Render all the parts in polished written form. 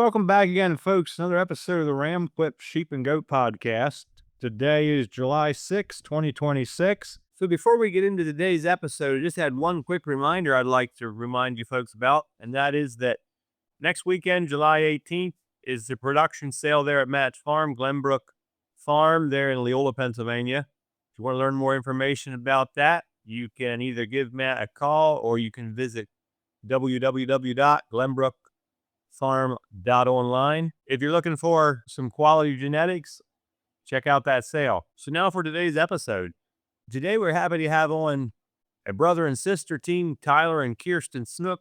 welcome back again, folks. Another episode of the Ramquip Sheep and Goat Podcast. Today is July 6, 2026. So before we get into today's episode, I just had one quick reminder I'd like to remind you folks about, and that is that next weekend, July 18th, is the production sale there at Matt's Farm, Glenbrook Farm, there in Leola, Pennsylvania. If you want to learn more information about that, you can either give Matt a call or you can visit www.glenbrookfarm.online. If you're looking for some quality genetics, check out that sale. So now for today's episode. Today we're happy to have on a brother and sister team, Tyler and Kirsten Snook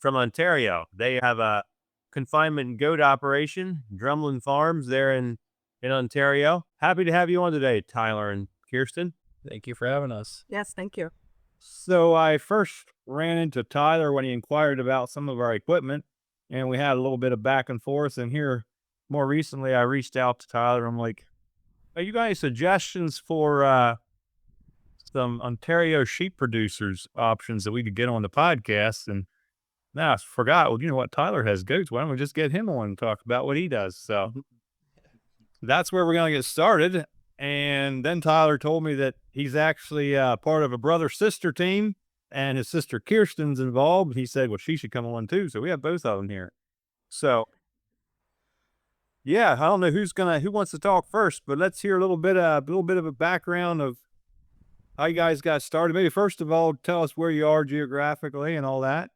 from Ontario. They have a confinement goat operation, Drumlin Farms, there in Ontario. Happy to have you on today, Tyler and Kirsten. Thank you for having us. Yes, thank you. So I first ran into Tyler when he inquired about some of our equipment, and we had a little bit of back and forth. And here, more recently, I reached out to Tyler. I'm like, "Are you guys suggestions for some Ontario sheep producers options that we could get on the podcast?" And now I forgot. Well, you know what? Tyler has goats. Why don't we just get him on and talk about what he does? So that's where we're going to get started. And then Tyler told me that he's actually part of a brother-sister team, and his sister Kirsten's involved. He said, well, she should come on too. So we have both of them here. So, yeah, I don't know who wants to talk first, but let's hear a little bit of a background of how you guys got started. Maybe first of all, tell us where you are geographically and all that.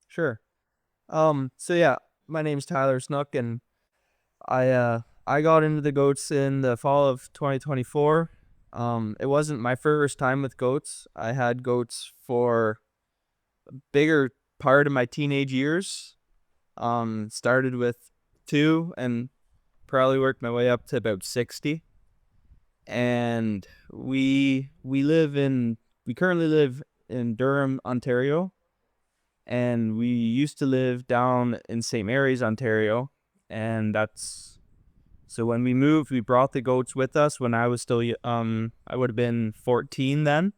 Sure. So yeah, my name's Tyler Snook, and I got into the goats in the fall of 2024. It wasn't my first time with goats. I had goats for a bigger part of my teenage years. Started with 2 and probably worked my way up to about 60. And we currently live in Durham, Ontario, and we used to live down in St. Mary's, Ontario, and so when we moved, we brought the goats with us when I was still, I would have been 14 then.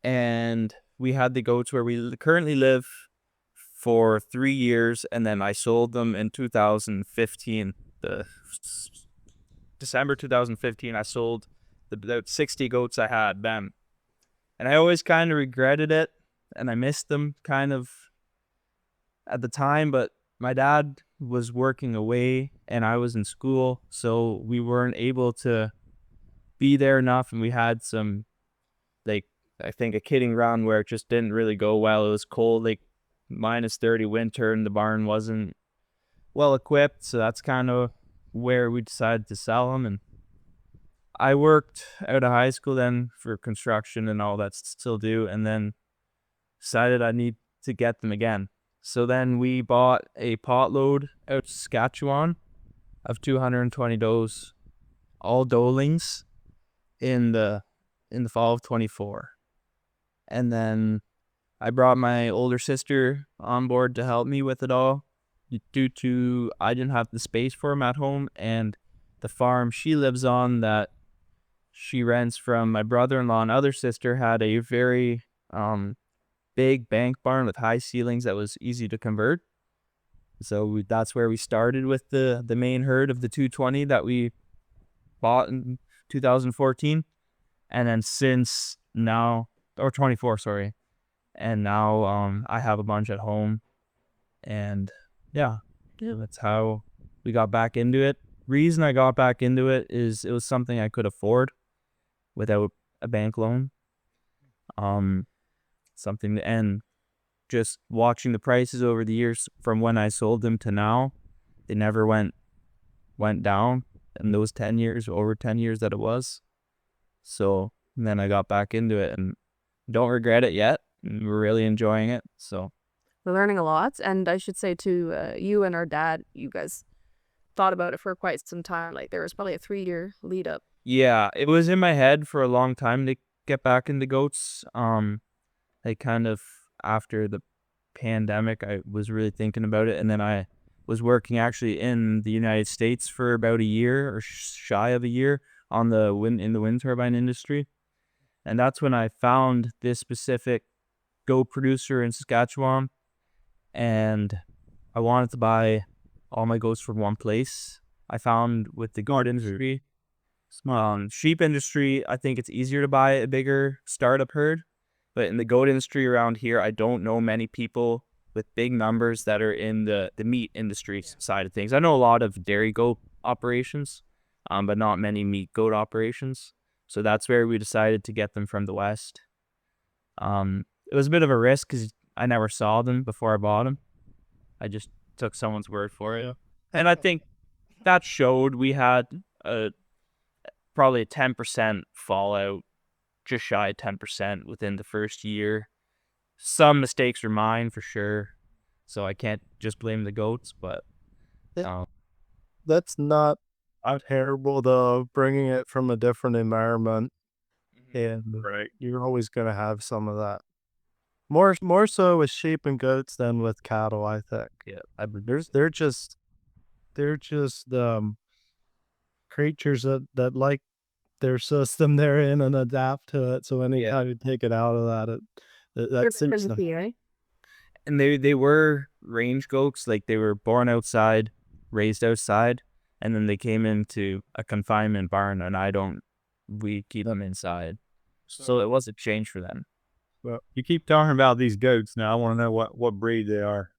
And we had the goats where we currently live for 3 years. And then I sold them in 2015. December 2015, I sold about 60 goats I had then. And I always kind of regretted it. And I missed them kind of at the time, but my dad was working away and I was in school, so we weren't able to be there enough, and we had some, like, I think a kidding round where it just didn't really go well. It was cold, like -30 winter, and the barn wasn't well equipped, so that's kind of where we decided to sell them. And I worked out of high school then for construction and all that, still do, and then decided I need to get them again. So then we bought a pot load out of Saskatchewan of 220 does, all doelings, in the fall of 24. And then I brought my older sister on board to help me with it all, due to I didn't have the space for him at home, and the farm she lives on that she rents from my brother-in-law and other sister had a very big bank barn with high ceilings that was easy to convert. So that's where we started with the main herd of the 220 that we bought in 2014. And then since now, or 24, sorry. And now I have a bunch at home. And yeah, that's how we got back into it. Reason I got back into it is it was something I could afford without a bank loan. And just watching the prices over the years from when I sold them to now, they never went down in those 10 years, over 10 years that it was. So then I got back into it and don't regret it yet. We're really enjoying it. So We're learning a lot, and I should say to you and our dad, you guys thought about it for quite some time. Like there was probably a 3-year lead up. yeah, it was in my head for a long time to get back into goats. Like kind of after the pandemic, I was really thinking about it. And then I was working actually in the United States for about a year or shy of a year in the wind turbine industry. And that's when I found this specific goat producer in Saskatchewan. And I wanted to buy all my goats from one place. I found with the goat industry, sheep industry, I think it's easier to buy a bigger startup herd. But in the goat industry around here, I don't know many people with big numbers that are in the meat industry side of things. I know a lot of dairy goat operations, but not many meat goat operations. So that's where we decided to get them from the West. It was a bit of a risk because I never saw them before I bought them. I just took someone's word for it. And I think that showed. We had probably a 10% fallout, just shy of 10% within the first year. Some mistakes were mine for sure, so I can't just blame the goats, but That's not terrible though, bringing it from a different environment, and Right. you're always gonna have some of that. More so with sheep and goats than with cattle, I think. yeah, They're just creatures that like their system they're in and adapt to it. So anytime you take it out of that, that suits them. Right? and they were range goats, like they were born outside, raised outside, and then they came into a confinement barn, and we keep them inside. So it was a change for them. Well, you keep talking about these goats. Now I want to know what breed they are.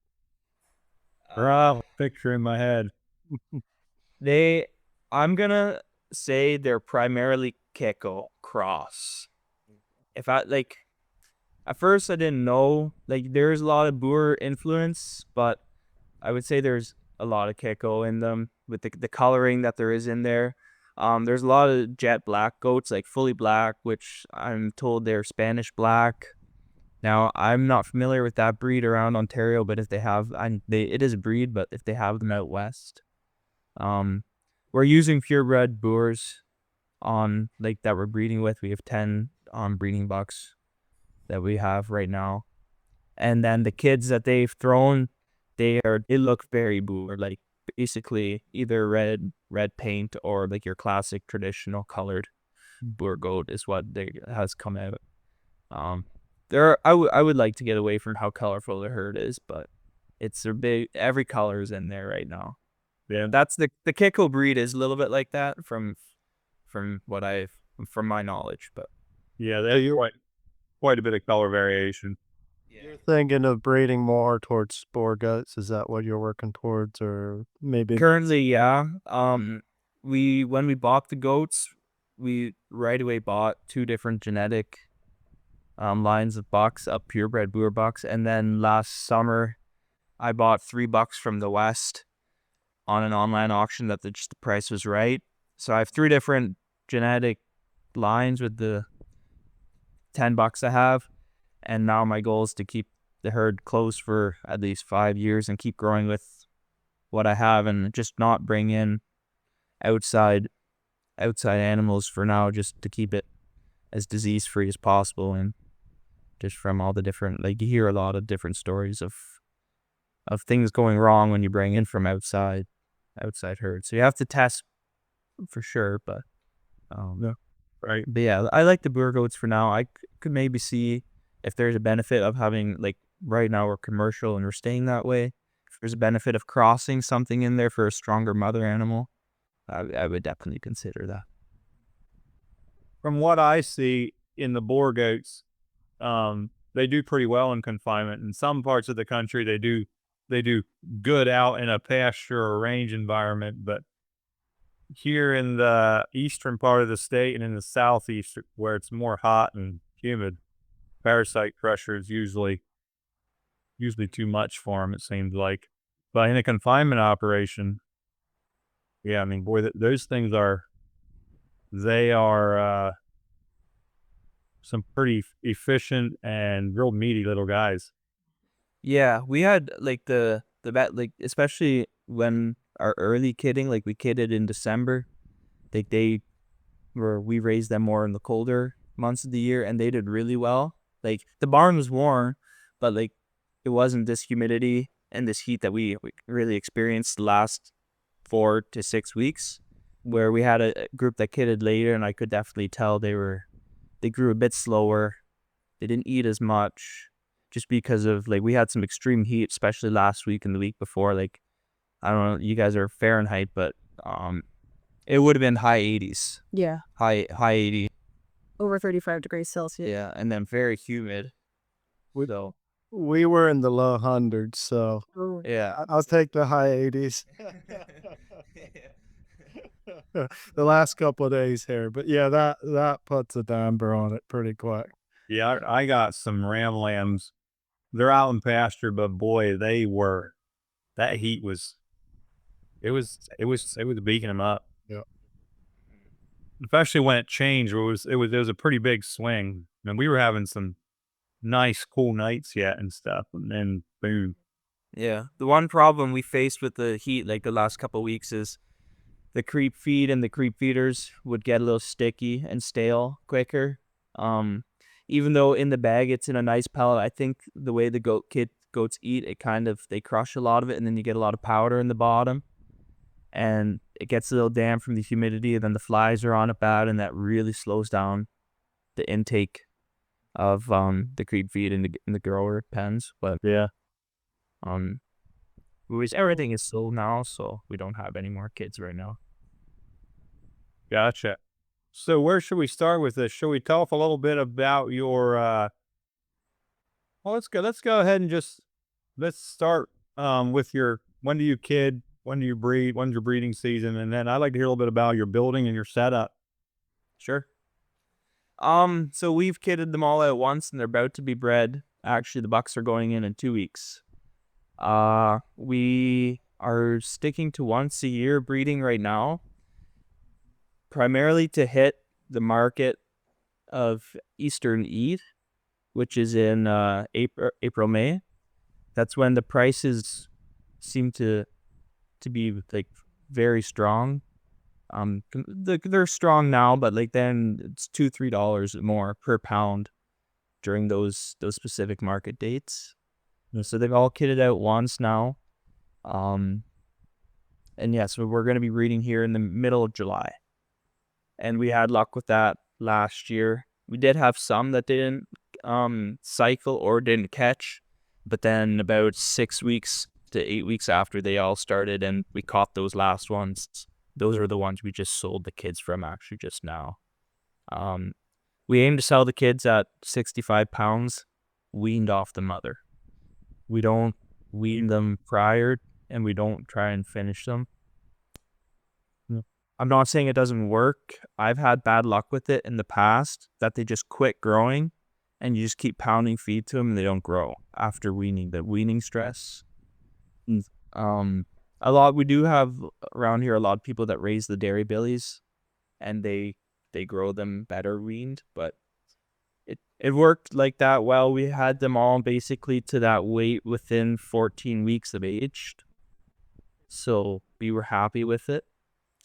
Or I have a picture in my head. I'm gonna say they're primarily Keko cross. If I like, at first I didn't know, like there's a lot of Boer influence, but I would say there's a lot of Keko in them with the coloring that there is in there. There's a lot of jet black goats, like fully black, which I'm told they're Spanish black. Now, I'm not familiar with that breed around Ontario, but if they have, it is a breed, but if they have them out west, we're using purebred Boers on like that we're breeding with. We have 10 breeding bucks that we have right now, and then the kids that they've thrown, they look very Boer, like basically either red paint or like your classic traditional colored Boer goat is what has come out. I would like to get away from how colorful the herd is, but it's every color is in there right now. Yeah. That's the Kiko breed is a little bit like that from my knowledge, but Yeah, they're quite a bit of color variation. You're thinking of breeding more towards spore goats. Is that what you're working towards, or maybe? currently, yeah. When we bought the goats, we right away bought 2 different genetic lines of bucks, a purebred Boer bucks, and then last summer I bought 3 bucks from the West on an online auction that the price was right. So I have 3 different genetic lines with the 10 bucks I have, and now my goal is to keep the herd close for at least 5 years and keep growing with what I have and just not bring in outside animals for now, just to keep it as disease free as possible. And just from all the different, like you hear a lot of different stories of things going wrong when you bring in from outside herds. So you have to test for sure, but Right. But yeah, I like the Boer goats for now. I could maybe see if there's a benefit of having, like right now we're commercial and we're staying that way. If there's a benefit of crossing something in there for a stronger mother animal, I would definitely consider that. From what I see in the Boer goats, they do pretty well in confinement. In some parts of the country, they do good out in a pasture or range environment, but here in the eastern part of the state and in the southeast, where it's more hot and humid, parasite pressure is usually too much for them. It seems like, but in a confinement operation, yeah, I mean, boy, those things they are some pretty efficient and real meaty little guys. Yeah, we had like the vet, like especially when our early kidding, like we kidded in December, like we raised them more in the colder months of the year, and they did really well. Like the barn was warm, but like it wasn't this humidity and this heat that we really experienced the last 4 to 6 weeks, where we had a group that kidded later, and I could definitely tell they grew a bit slower. They didn't eat as much just because of like we had some extreme heat, especially last week and the week before. Like I don't know, you guys are Fahrenheit, but it would have been high 80s, Yeah. high 80. Over 35 degrees Celsius. Yeah, and then very humid. So We were in the low hundreds, so Oh. yeah. I'll take the high 80s. The last couple of days here, but yeah, that puts a damper on it pretty quick. Yeah, I got some ram lambs. They're out in pasture, but boy, that heat was it was beating them up. Yeah. Especially when it changed. It was a pretty big swing. And we were having some nice cool nights yet and stuff. And then boom. Yeah. The one problem we faced with the heat like the last couple of weeks is the creep feed and the creep feeders would get a little sticky and stale quicker. Even though in the bag it's in a nice pellet, I think the way the goats eat, they crush a lot of it, and then you get a lot of powder in the bottom, and it gets a little damp from the humidity, and then the flies are on it bad, and that really slows down the intake of the creep feed in the grower pens. But Yeah. everything is sold now, so we don't have any more kids right now. Gotcha. So where should we start with this? Should we talk a little bit about your well, let's go ahead and let's start with your when do you kid, when do you breed, when's your breeding season, and then I'd like to hear a little bit about your building and your setup. Sure. So we've kidded them all at once, and they're about to be bred. Actually, the bucks are going in 2 weeks. We are sticking to once a year breeding right now, primarily to hit the market of Eastern Eid, which is in April, May. That's when the prices seem to be like very strong. They're strong now, but like then it's $2-3 more per pound during those specific market dates. So they've all kitted out once now. And yeah, so we're going to be breeding here in the middle of July. And we had luck with that last year. We did have some that didn't cycle or didn't catch, but then about 6 weeks to 8 weeks after they all started, and we caught those last ones. Those are the ones we just sold the kids from actually just now. We aim to sell the kids at 65 pounds, weaned off the mother. We don't wean them prior, and we don't try and finish them. I'm not saying it doesn't work. I've had bad luck with it in the past, that they just quit growing, and you just keep pounding feed to them and they don't grow after weaning. The weaning stress. We do have around here a lot of people that raise the dairy billies, and they grow them better weaned, but it worked like that well. We had them all basically to that weight within 14 weeks of age, so we were happy with it.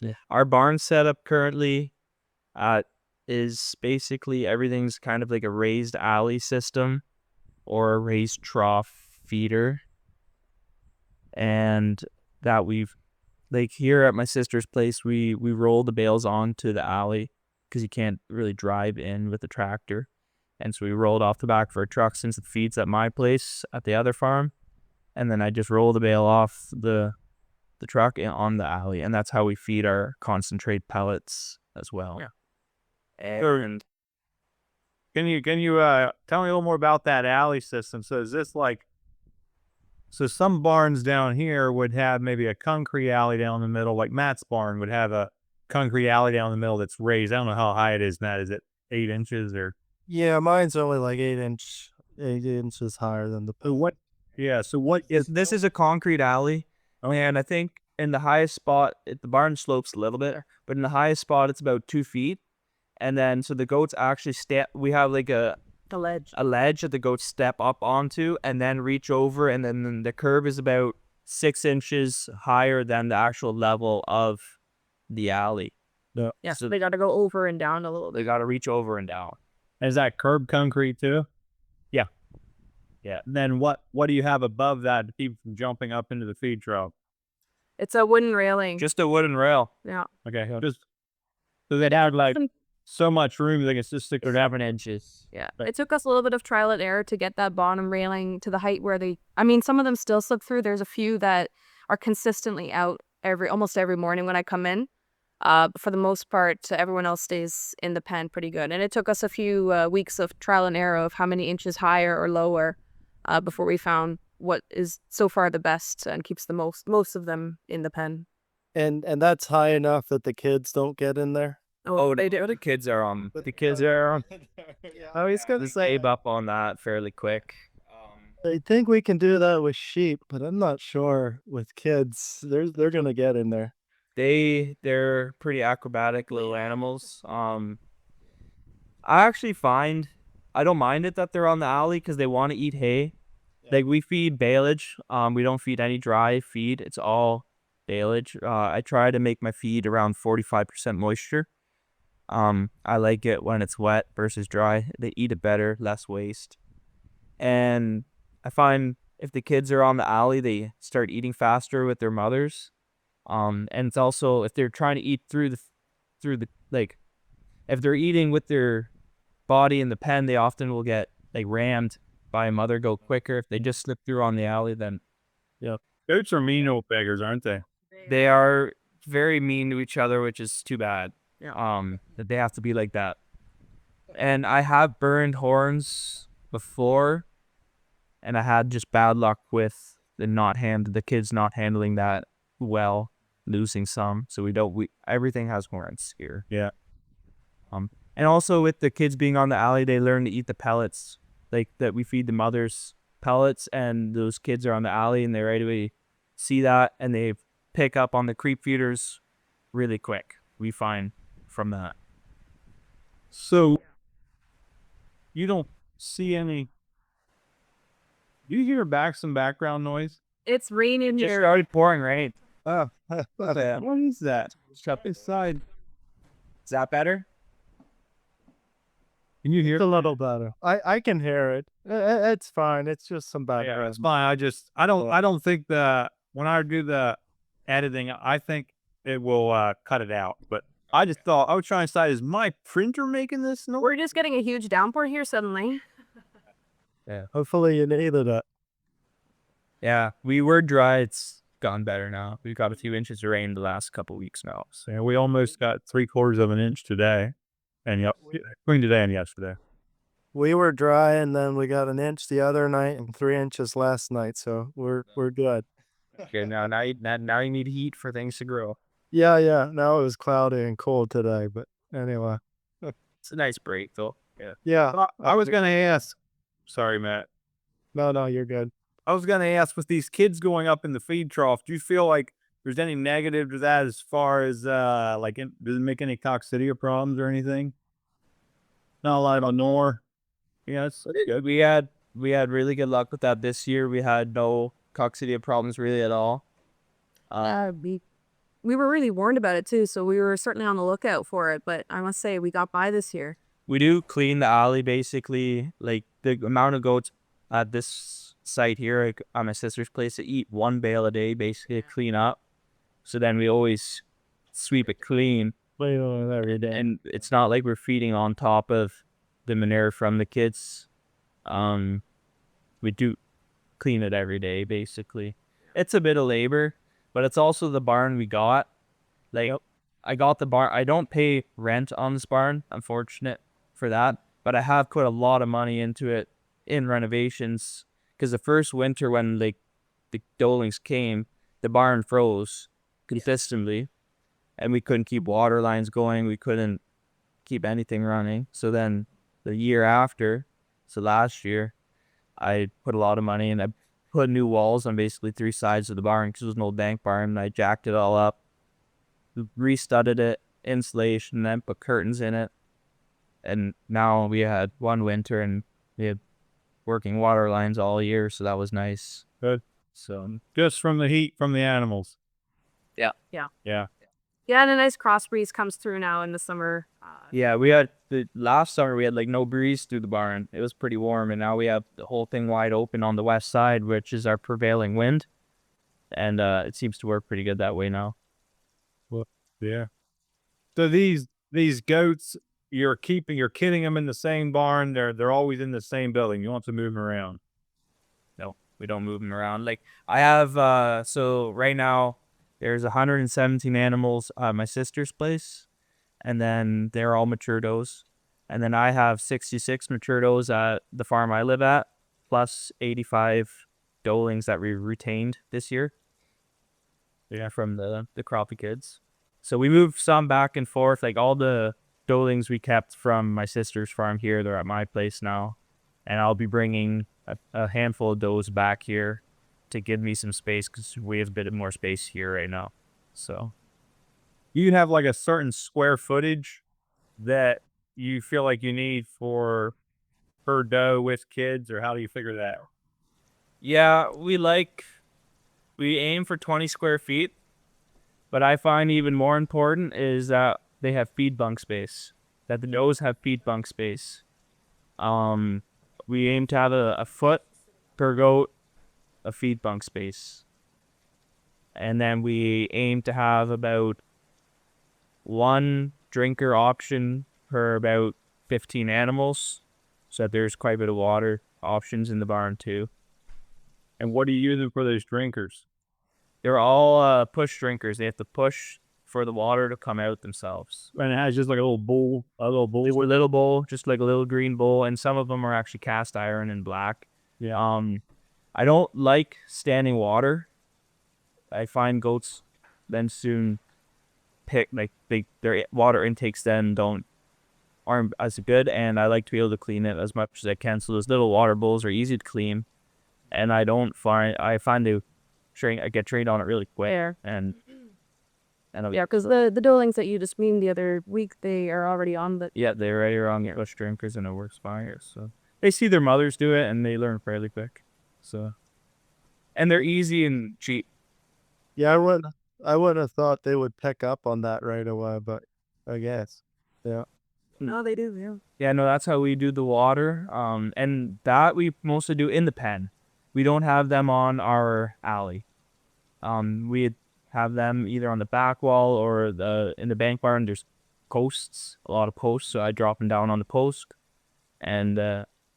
Yeah. Our barn setup currently is basically everything's kind of like a raised alley system or a raised trough feeder. And that we've, like here at my sister's place, we roll the bales onto the alley because you can't really drive in with a tractor. And so we rolled off the back of our truck since it feeds at my place at the other farm. And then I just roll the bale off the truck on the alley, and that's how we feed our concentrate pellets as well. Yeah. And Can you tell me a little more about that alley system? So is this like, so some barns down here would have maybe a concrete alley down the middle, like Matt's barn would have a concrete alley down the middle that's raised. I don't know how high it is, Matt. Is it 8 inches or? Yeah, mine's only like 8 inches higher than the. What? Yeah. So what is this is a concrete alley. And I think in the highest spot, the barn slopes a little bit, but in the highest spot, it's about 2 feet. And then, so the goats actually we have like The ledge. a ledge that the goats step up onto and then reach over. And then the curb is about 6 inches higher than the actual level of the alley. Yeah, so they got to go over and down a little bit. They got to reach over and down. Is that curb concrete too? Yeah. Yeah. And then what do you have above that to keep from jumping up into the feed trough? It's a wooden railing. Just a wooden rail. Yeah. Okay. So they have like so much room they can just stick their 7 inches. Yeah. It took us a little bit of trial and error to get that bottom railing to the height where some of them still slip through. There's a few that are consistently out almost every morning when I come in. But for the most part, everyone else stays in the pen pretty good. And it took us a few weeks of trial and error of how many inches higher or lower before we found what is so far the best and keeps the most of them in the pen. And that's high enough that the kids don't get in there? Oh, they do. The kids are on. The kids are on. I was gonna say gave up on that fairly quick. I think we can do that with sheep, but I'm not sure with kids. They're gonna get in there. They're pretty acrobatic little animals. I actually find I don't mind it that they're on the alley because they want to eat hay. Like we feed baleage. We don't feed any dry feed. It's all baleage. I try to make my feed around 45% moisture. I like it when it's wet versus dry. They eat it better, less waste. And I find if the kids are on the alley, they start eating faster with their mothers. And it's also if they're trying to eat through the like if they're eating with their body in the pen, they often will get like rammed by a mother goat quicker. If they just slip through on the alley, then Goats are mean old beggars, aren't they? they are very mean to each other, which is too bad. Yeah. That they have to be like that. And I have burned horns before, and I had just bad luck with the kids not handling that well, losing some. So everything has horns here. Yeah. And also with the kids being on the alley, they learn to eat the pellets, like that we feed the mothers pellets, and those kids are on the alley and they right away see that and they pick up on the creep feeders really quick. We find from that. So you don't see any. Do you hear some background noise? It's raining Just here. started pouring rain. Oh, what is that? Step inside. Is that better? Can you hear? It's a little better. I can hear it. It's fine. It's just some Yeah, background. it's fine. I don't think when I do the editing, I think it will cut it out. But I just thought I was trying to decide: is my printer making this noise? We're just getting a huge downpour here suddenly. Hopefully you needed it. Yeah, we were dry. It's gone better now. We've got a few inches of rain the last couple weeks now. So. Yeah, we almost got 3/4 of an inch today, and between today and yesterday. We were dry, and then we got an inch the other night and 3 inches last night. So we're good. Okay, now you need heat for things to grow. Yeah. Now it was cloudy and cold today, but anyway. It's a nice break though. Yeah. Yeah. I was gonna ask. Sorry, Matt. No, you're good. I was gonna ask, with these kids going up in the feed trough, do you feel like there's any negative to that as far as does it make any coccidia problems or anything? Not a lot about nor. Yeah, it's good. We had really good luck with that this year. We had no coccidia problems really at all. We were really warned about it too, so we were certainly on the lookout for it. But I must say, we got by this year. We do clean the alley basically. Like the amount of goats at this site here like, at my sister's place to eat 1 bale a day, basically to clean up. So then we always sweep it clean. Every day. And it's not like we're feeding on top of the manure from the kids. We do clean it every day basically. It's a bit of labor, but it's also the barn we got. Like I got the barn. I don't pay rent on this barn. I'm fortunate for that, but I have put a lot of money into it in renovations because the first winter when like the Dolings came, the barn froze consistently and we couldn't keep water lines going. We couldn't keep anything running. So then the year after, so last year, I put a lot of money and I put new walls on basically 3 sides of the barn because it was an old bank barn. And I jacked it all up, restudded it, insulation, then put curtains in it. And now we had one winter and we had working water lines all year, so that was nice. Good. So Just from the heat from the animals. Yeah. Yeah, and a nice cross breeze comes through now in the summer. yeah, we had the last summer we had like no breeze through the barn. It was pretty warm, and now we have the whole thing wide open on the west side, which is our prevailing wind, and it seems to work pretty good that way now. Well, yeah. So these goats, you're kidding them in the same barn. They're always in the same building. You don't have to move them around. No. We don't move them around. Like I have, so right now there's 117 animals at my sister's place, and then they're all mature does. And then I have 66 mature does at the farm I live at, plus 85 doelings that we retained this year. Yeah, from the crappie kids. So we moved some back and forth. Like all the doelings we kept from my sister's farm here, they're at my place now. And I'll be bringing a handful of does back here to give me some space because we have a bit more space here right now. So You have like a certain square footage that you feel like you need for per doe with kids, or how do you figure that out? yeah, we aim for 20 square feet, but I find even more important is that they have feed bunk space, that the does have feed bunk space. We aim to have a foot per goat of feed bunk space. And then we aim to have about one drinker option per about 15 animals. So that there's quite a bit of water options in the barn too. And what are you using for those drinkers? They're all push drinkers. They have to push for the water to come out themselves. And it has just like a little bowl, They were little bowl, just like a little green bowl, and some of them are actually cast iron and black. Yeah. I don't like standing water. I find goats then soon their water intakes then aren't as good, and I like to be able to clean it as much as I can. So those little water bowls are easy to clean, and I find I get trained on it really quick. Fair. And Yeah, because the doelings that you just mean the other week, they are already on the. yeah, they're already on push drinkers, and it works fine here. So they see their mothers do it, and they learn fairly quick. So, and they're easy and cheap. Yeah, I wouldn't have thought they would pick up on that right away, but I guess. Yeah. No, they do. Yeah. Yeah, no, that's how we do the water. And that we mostly do in the pen. We don't have them on our alley. We have them either on the back wall or in the bank barn. There's posts, a lot of posts, so I drop them down on the post, and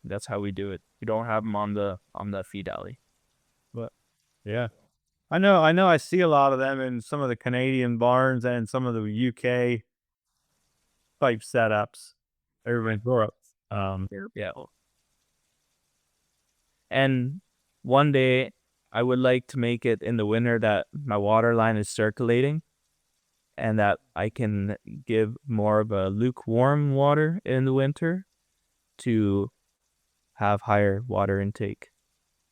that's how we do it. We don't have them on the feed alley. But yeah, I know. I see a lot of them in some of the Canadian barns and some of the UK type setups. Everyone's Europe. Yeah. And one day I would like to make it in the winter that my water line is circulating and that I can give more of a lukewarm water in the winter to have higher water intake,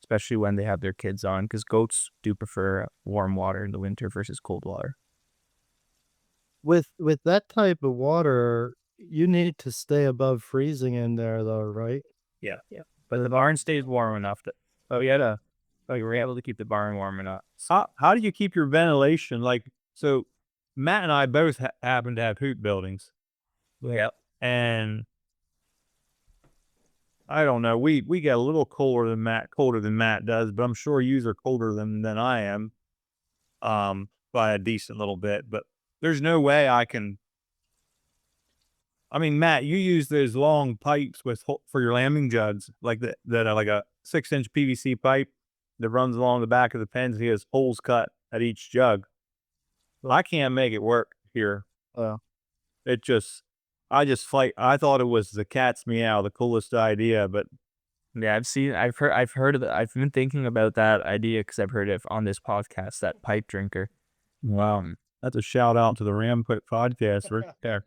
especially when they have their kids on, because goats do prefer warm water in the winter versus cold water. With that type of water, you need to stay above freezing in there though, right? Yeah. But the barn stays warm enough that we're able to keep the barn warm enough. How do you keep your ventilation? Like, so Matt and I both happen to have hoop buildings. Yeah. And I don't know. We get a little colder than Matt does, but I'm sure yous are colder than I am. By a decent little bit. But there's no way I can. I mean, Matt, you use those long pipes for your lambing jugs, like that are like a 6-inch PVC pipe that runs along the back of the pens. He has holes cut at each jug. Well, I can't make it work here. It just, I just fight. I thought it was the cat's meow, the coolest idea, but Yeah, I've heard of it. I've been thinking about that idea because I've heard it on this podcast, that pipe drinker. wow, that's a shout out to the Ram Put podcast right there.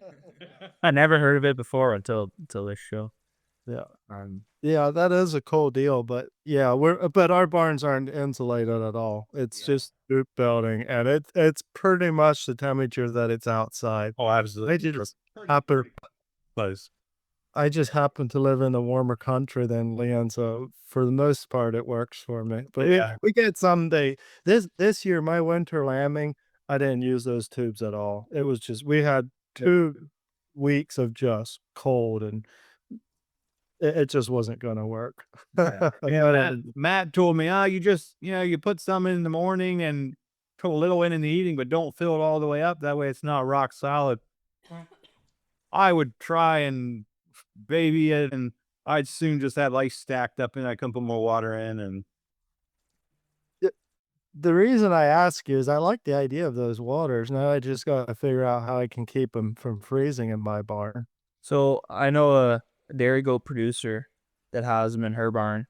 I never heard of it before until this show. Yeah. Yeah, that is a cool deal, but yeah, but our barns aren't insulated at all. It's just hoop building, and it's pretty much the temperature that it's outside. Oh, absolutely. I just happen to live in a warmer country than Leon, so for the most part, it works for me. But Yeah. we get someday. This year, my winter lambing, I didn't use those tubes at all. It was just we had 2 weeks of just cold, and it just wasn't going to work. Yeah, Matt told me, you just, you put some in the morning and put a little in the evening, but don't fill it all the way up. That way it's not rock solid. I would try and baby it, and I'd soon just have ice stacked up and I couldn't put more water in. And the reason I ask you is I like the idea of those waters. Now I just gotta figure out how I can keep them from freezing in my barn. So I know a dairy goat producer that has them in her barn,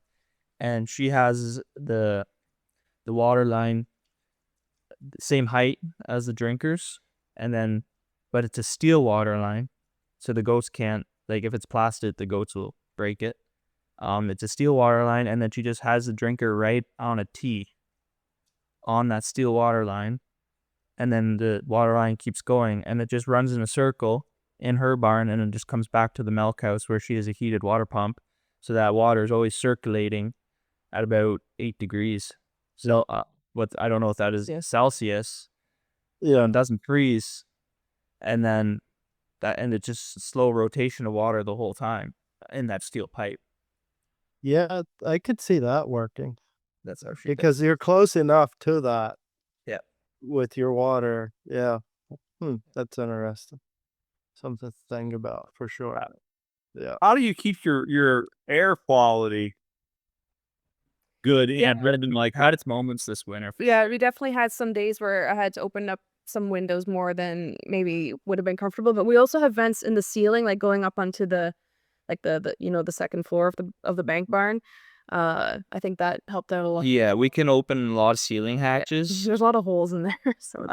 and she has the water line the same height as the drinkers, and then but it's a steel water line, so the goats can't, like, if it's plastic, the goats will break it. It's a steel water line, and then she just has the drinker right on a T on that steel water line, and then the water line keeps going, and it just runs in a circle in her barn, and it just comes back to the milk house where she has a heated water pump, so that water is always circulating at about 8 degrees. So what I don't know if that is Celsius. Yeah. It doesn't freeze, and then it's just slow rotation of water the whole time in that steel pipe. Yeah, I could see that working That's how she because you're close enough to that Yeah. with your water. Yeah. That's interesting. Something to think about for sure. Yeah. How do you keep your air quality good and Brendan like had its moments this winter. Yeah, we definitely had some days where I had to open up some windows more than maybe would have been comfortable. But we also have vents in the ceiling, like going up onto the the second floor of the bank barn. I think that helped out a lot. Yeah, we can open a lot of ceiling hatches There's a lot of holes in there, so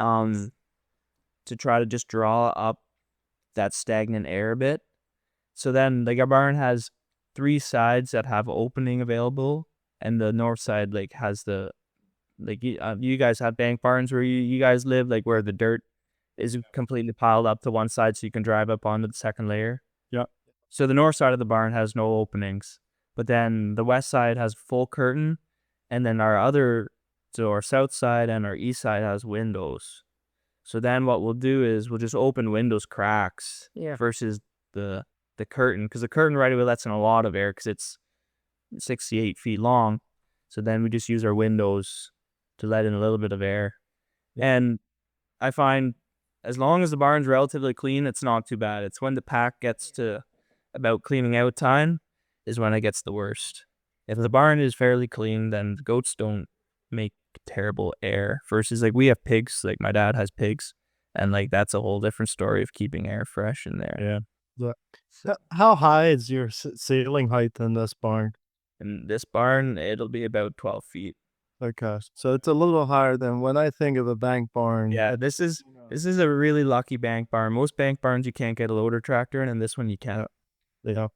to try to just draw up that stagnant air a bit. So then, like, our barn has 3 sides that have opening available, and the north side like has the you guys have bank barns where you guys live, like where the dirt is completely piled up to one side, so you can drive up onto the second layer. Yeah. So the north side of the barn has no openings, but then the west side has full curtain, and then our south side and our east side has windows. So then what we'll do is we'll just open windows cracks Yeah. versus the curtain, because the curtain right away lets in a lot of air because it's 68 feet long. So then we just use our windows to let in a little bit of air. And I find as long as the barn's relatively clean, it's not too bad. It's when the pack gets to about cleaning out time is when it gets the worst. If the barn is fairly clean, then the goats don't make terrible air. Versus, like, we have pigs, like my dad has pigs, and like that's a whole different story of keeping air fresh in there. Yeah. How high is your ceiling height in this barn? In this barn, it'll be about 12 feet. Okay, so it's a little higher than when I think of a bank barn. Yeah, this is a really lucky bank barn. Most bank barns you can't get a loader tractor in, and this one you can. Yeah.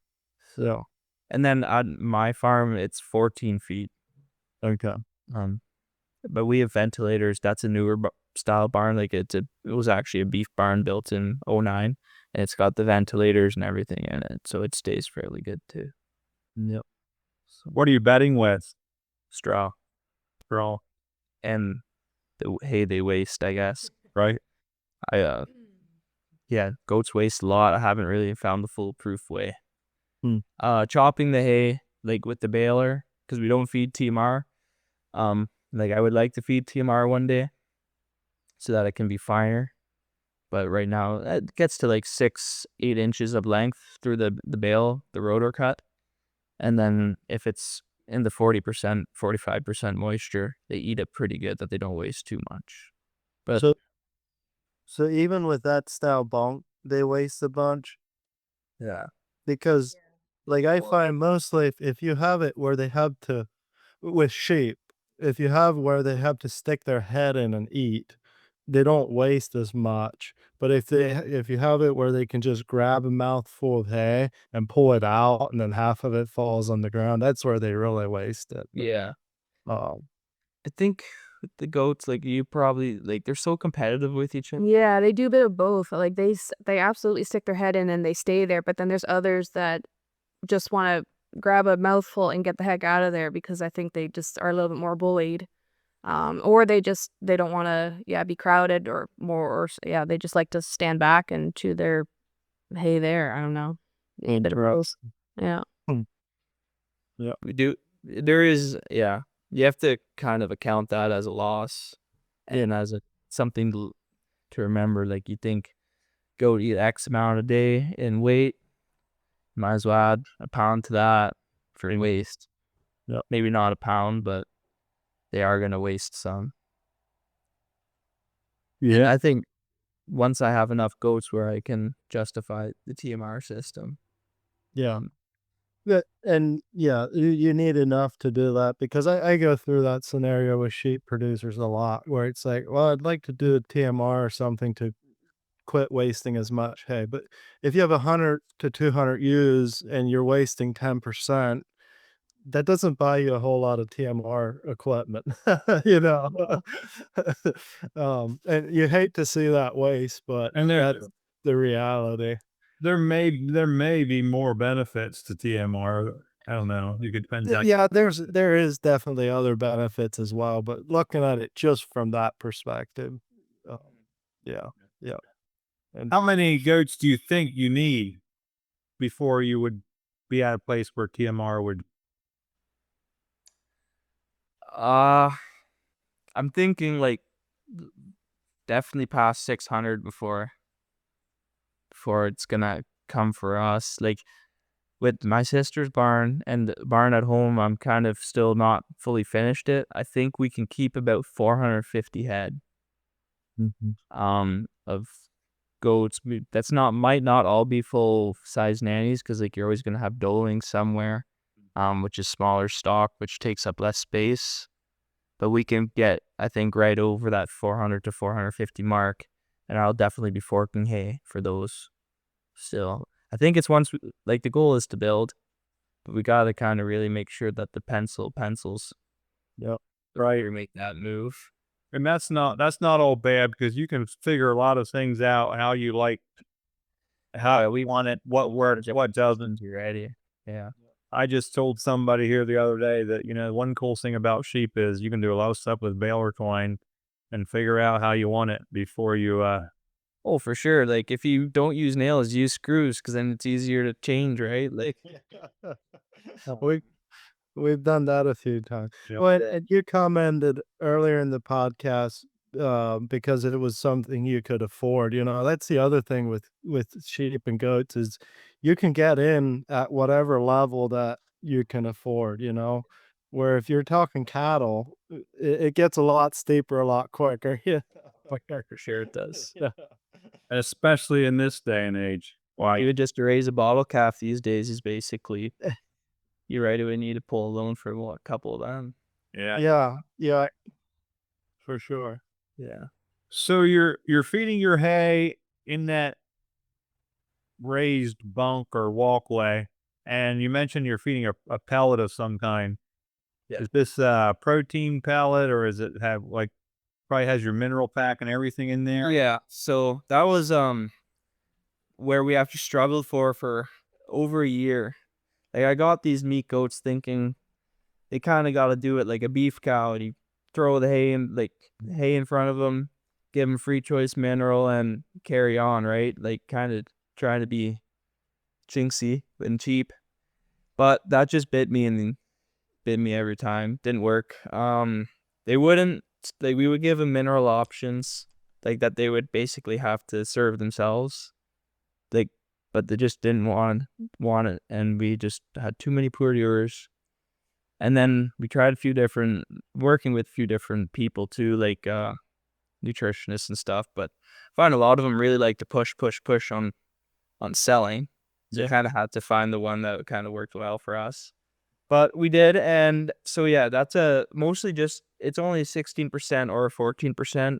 So, And then on my farm, it's 14 feet. okay. But we have ventilators. That's a newer style barn. Like it was actually a beef barn built in 09, and it's got the ventilators and everything in it, so it stays fairly good too. Yep. What are you betting with? Straw Straw, and the hay they waste, I guess. right? Yeah, goats waste a lot. I haven't really found the foolproof way. Hmm. Chopping the hay, like with the baler, because we don't feed TMR. Like I would like to feed TMR one day so that it can be finer. But right now it gets to like 6-8 inches of length through the bale, the rotor cut. And then if it's in the 40%, 45% moisture, they eat it pretty good, that they don't waste too much. But So even with that style bunk, they waste a bunch yeah. because, like, I find mostly if you have it where they have to, with sheep, if you have where they have to stick their head in and eat, they don't waste as much. But if you have it where they can just grab a mouthful of hay and pull it out, and then half of it falls on the ground, that's where they really waste it. Yeah. Um, I think with the goats, like you probably, like they're so competitive with each other. yeah, they do a bit of both. Like they absolutely stick their head in and they stay there. But then there's others that just want to grab a mouthful and get the heck out of there because I think they just are a little bit more bullied. Or they don't want to be crowded or they just like to stand back and chew their hay there. I don't know. A bit of both. Yeah. We do. There is, yeah. You have to kind of account that as a loss and as something to remember. Like you think, go eat X amount a day in weight, might as well add a pound to that for waste. Yep. Maybe not a pound, but they are going to waste some. And I think once I have enough goats where I can justify the TMR system. Yeah. You need enough to do that, because I go through that scenario with sheep producers a lot, where it's like, well, I'd like to do a TMR or something to quit wasting as much hay. But if you have 100 to 200 ewes and you're wasting 10%, that doesn't buy you a whole lot of TMR equipment, you know? And you hate to see that waste, but And that's the reality. there may be more benefits to TMR. I don't know. You could depend on Yeah, there is definitely other benefits as well, but looking at it just from that perspective, um, yeah, yeah. And how many goats do you think you need before you would be at a place where TMR would? I'm thinking like definitely past 600 before it's gonna come for us. Like with my sister's barn and the barn at home, I'm kind of still not fully finished it. I think we can keep about 450 head of goats. That's not, might not all be full size nannies, because like you're always gonna have doling somewhere, which is smaller stock, which takes up less space. But we can get, I think, right over that 400 to 450 mark, and I'll definitely be forking hay for those still. I think it's once, like the goal is to build, but we got to kind of really make sure that the pencils Yep. Right. we make that move. And that's not all bad, because you can figure a lot of things out, how you like, how we want it, what works, what doesn't. You're ready. Yeah. I just told somebody here the other day that, one cool thing about sheep is you can do a lot of stuff with baler twine and figure out how you want it before you, Oh, for sure. Like if you don't use nails, use screws, because then it's easier to change, right? Like, we we've done that a few times. Yep. Well, and you commented earlier in the podcast, because it was something you could afford. That's the other thing with sheep and goats is you can get in at whatever level that you can afford. Where if you're talking cattle, it gets a lot steeper, a lot quicker. Yeah, for sure it does. especially in this day and age. Why? Even just to raise a bottle calf these days is basically, you right away need to pull a loan for what, a couple of them. Yeah, yeah, for sure. Yeah. So you're feeding your hay in that raised bunk or walkway, and you mentioned you're feeding a pellet of some kind. Yeah. Is this a protein pellet, or is it have like probably has your mineral pack and everything in there? Yeah. So that was where we actually struggled for over a year. Like I got these meat goats thinking they kind of got to do it like a beef cow, and you throw the hay in, like hay in front of them, give them free choice mineral, and carry on, right? Like kind of trying to be jinxy and cheap, but that just bit me every time. Didn't work. They wouldn't, like we would give them mineral options like that they would basically have to serve themselves, like, but they just didn't want it, and we just had too many poor viewers. And then we tried working with a few different people too, like nutritionists and stuff, but I find a lot of them really like to push on selling. So you kind of had to find the one that kind of worked well for us. But we did, and so yeah, that's mostly just, it's only 16% or 14%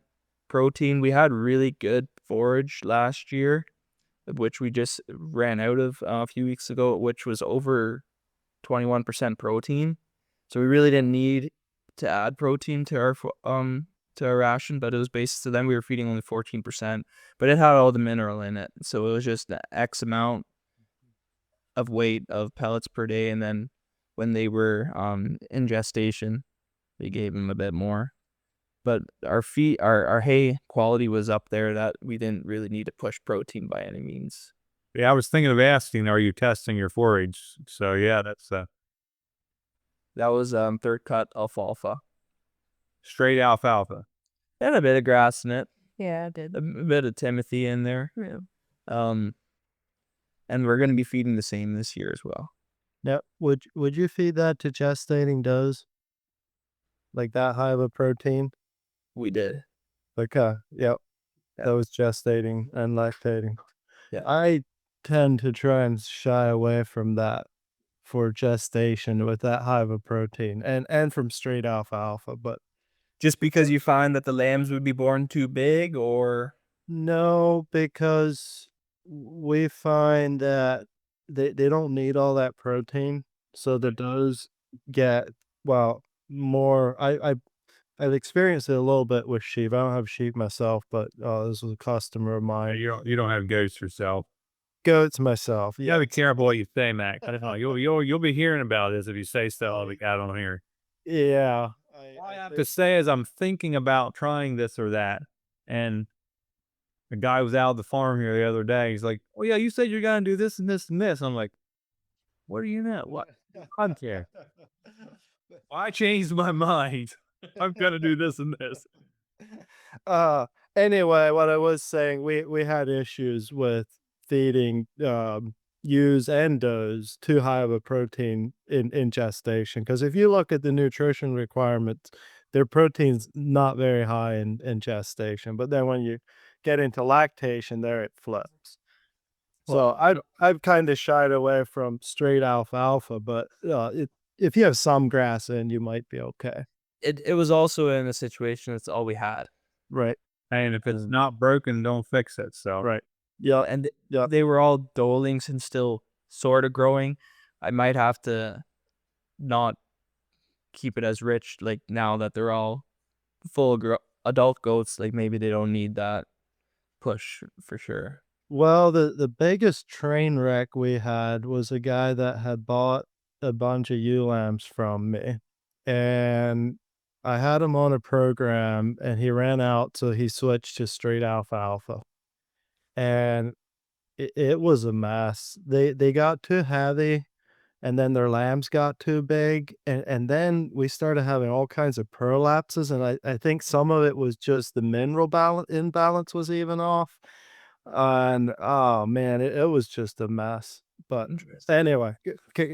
protein. We had really good forage last year, which we just ran out of a few weeks ago, which was over 21% protein. So we really didn't need to add protein to our ration, but it was based, so then we were feeding only 14%, but it had all the mineral in it. So it was just the X amount of weight of pellets per day, and then when they were in gestation, we gave them a bit more. But our hay quality was up there that we didn't really need to push protein by any means. Yeah, I was thinking of asking, are you testing your forage? So yeah, that's That was third cut alfalfa. straight alfalfa. And a bit of grass in it. Yeah, I did. A bit of Timothy in there. Yeah. And we're going to be feeding the same this year as well. Now, would you feed that to gestating does? Like that high of a protein? We did. Okay, yeah. that was gestating and lactating. Yeah. I tend to try and shy away from that for gestation with that high of a protein and from straight alfalfa, but Just because you find that the lambs would be born too big, or no, because we find that they don't need all that protein, so the does get, well, more. I've experienced it a little bit with sheep. I don't have sheep myself, but this was a customer of mine. You don't have goats yourself. Goats myself, You gotta yeah. be careful what you say, Mac. I don't know. You'll be hearing about this if you say stuff like that on here. Yeah. All I have to say is I'm thinking about trying this or that. And the guy was out at the farm here the other day. He's like, "Oh yeah, you said you're gonna do this and this and this." I'm like, "What do you know? What? I don't care. I changed my mind. I'm gonna do this and this." Uh, anyway, what I was saying, we had issues with feeding ewes and does too high of a protein in gestation. Because if you look at the nutrition requirements, their protein's not very high in gestation. But then when you get into lactation, there it flips. So I've kind of shied away from straight alfalfa, but if you have some grass in, you might be okay. it was also in a situation that's all we had. Right. And if it's not broken, don't fix it. So Right. Yeah. And Yeah. they were all dolings and still sort of growing. I might have to not keep it as rich, like now that they're all full adult goats. Like maybe they don't need that push for sure. Well, the biggest train wreck we had was a guy that had bought a bunch of ewe lambs from me, and I had him on a program, and he ran out, so he switched to straight alfalfa, and it was a mess. They got too heavy, and then their lambs got too big, and then we started having all kinds of prolapses, and I think some of it was just the mineral imbalance was even off. And, oh, man, it was just a mess, but anyway,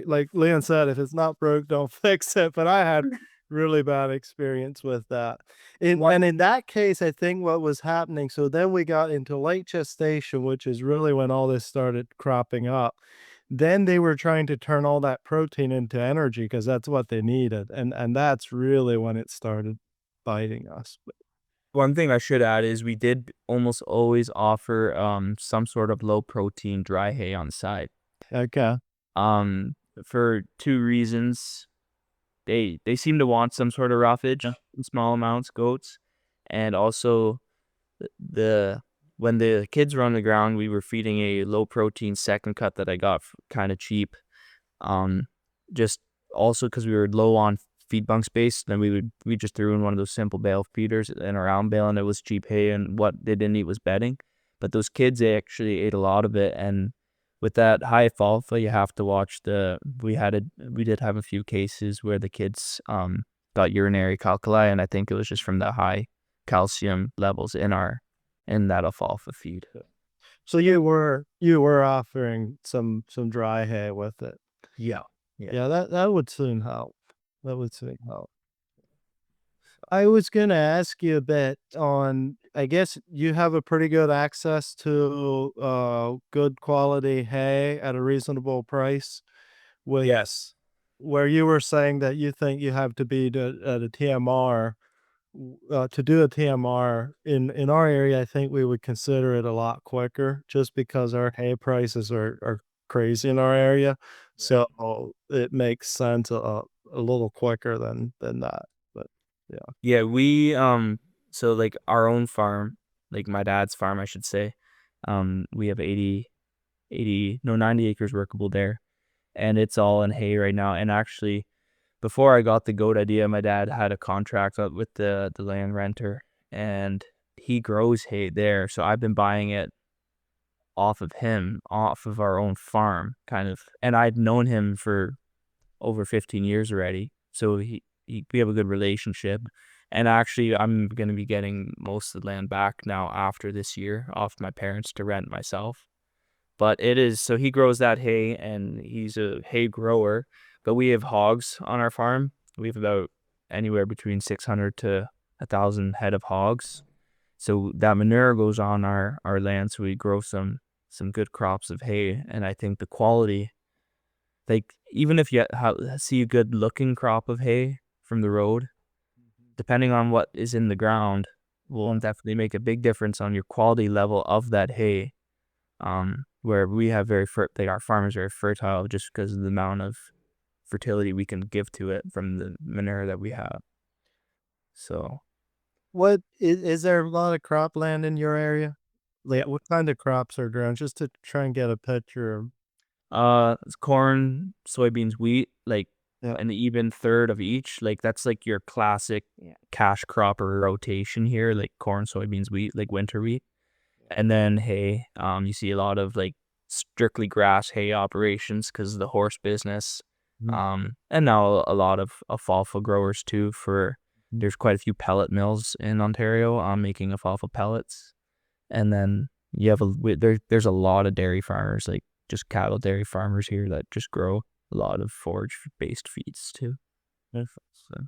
like Leon said, if it's not broke, don't fix it, but I had really bad experience with that. And in that case, I think what was happening, so then we got into late gestation, which is really when all this started cropping up. Then they were trying to turn all that protein into energy because that's what they needed, and that's really when it started biting us. One thing I should add is we did almost always offer some sort of low protein dry hay on site. Okay. For two reasons. They seem to want some sort of roughage in small amounts, goats, and also the when the kids were on the ground, we were feeding a low protein second cut that I got kind of cheap. Just also because we were low on feed bunk space, then we just threw in one of those simple bale feeders in our round bale, and it was cheap hay, and what they didn't eat was bedding. But those kids, they actually ate a lot of it, and with that high alfalfa, you have to watch we did have a few cases where the kids got urinary calculi, and I think it was just from the high calcium levels in that alfalfa feed. So you were offering some dry hay with it. Yeah. Yeah, that would soon help. That would soon help. I was gonna ask you a bit on, I guess you have a pretty good access to good quality hay at a reasonable price with Yes. where you were saying that you think you have to be at a TMR. To do a TMR in our area, I think we would consider it a lot quicker just because our hay prices are crazy in our area. So it makes sense a little quicker than that. But yeah. Yeah, we so like our own farm, like my dad's farm, I should say. We have 90 acres workable there, and it's all in hay right now. And actually, before I got the goat idea, my dad had a contract up with the land renter, and he grows hay there. So I've been buying it off of him, off of our own farm, kind of. And I'd known him for over 15 years already. So we have a good relationship. And actually, I'm going to be getting most of the land back now after this year off my parents to rent myself. But so he grows that hay, and he's a hay grower. But we have hogs on our farm. We have about anywhere between 600 to 1,000 head of hogs. So that manure goes on our land, so we grow some good crops of hay. And I think the quality, like even if you see a good looking crop of hay from the road, depending on what is in the ground, will definitely make a big difference on your quality level of that hay. Where we have our farmers are very fertile just because of the amount of fertility we can give to it from the manure that we have. So What is there a lot of cropland in your area? Like, what kind of crops are grown? Just to try and get a picture of. it's corn, soybeans, wheat, like Yeah. an even third of each. Like that's like your classic cash crop or rotation here, like corn, soybeans, wheat, like winter wheat. And then hay. You see a lot of like strictly grass hay operations because of the horse business. And now a lot of alfalfa growers too. There's quite a few pellet mills in Ontario making alfalfa pellets. And then you have there's a lot of dairy farmers, like just cattle dairy farmers here that just grow a lot of forage based feeds too. So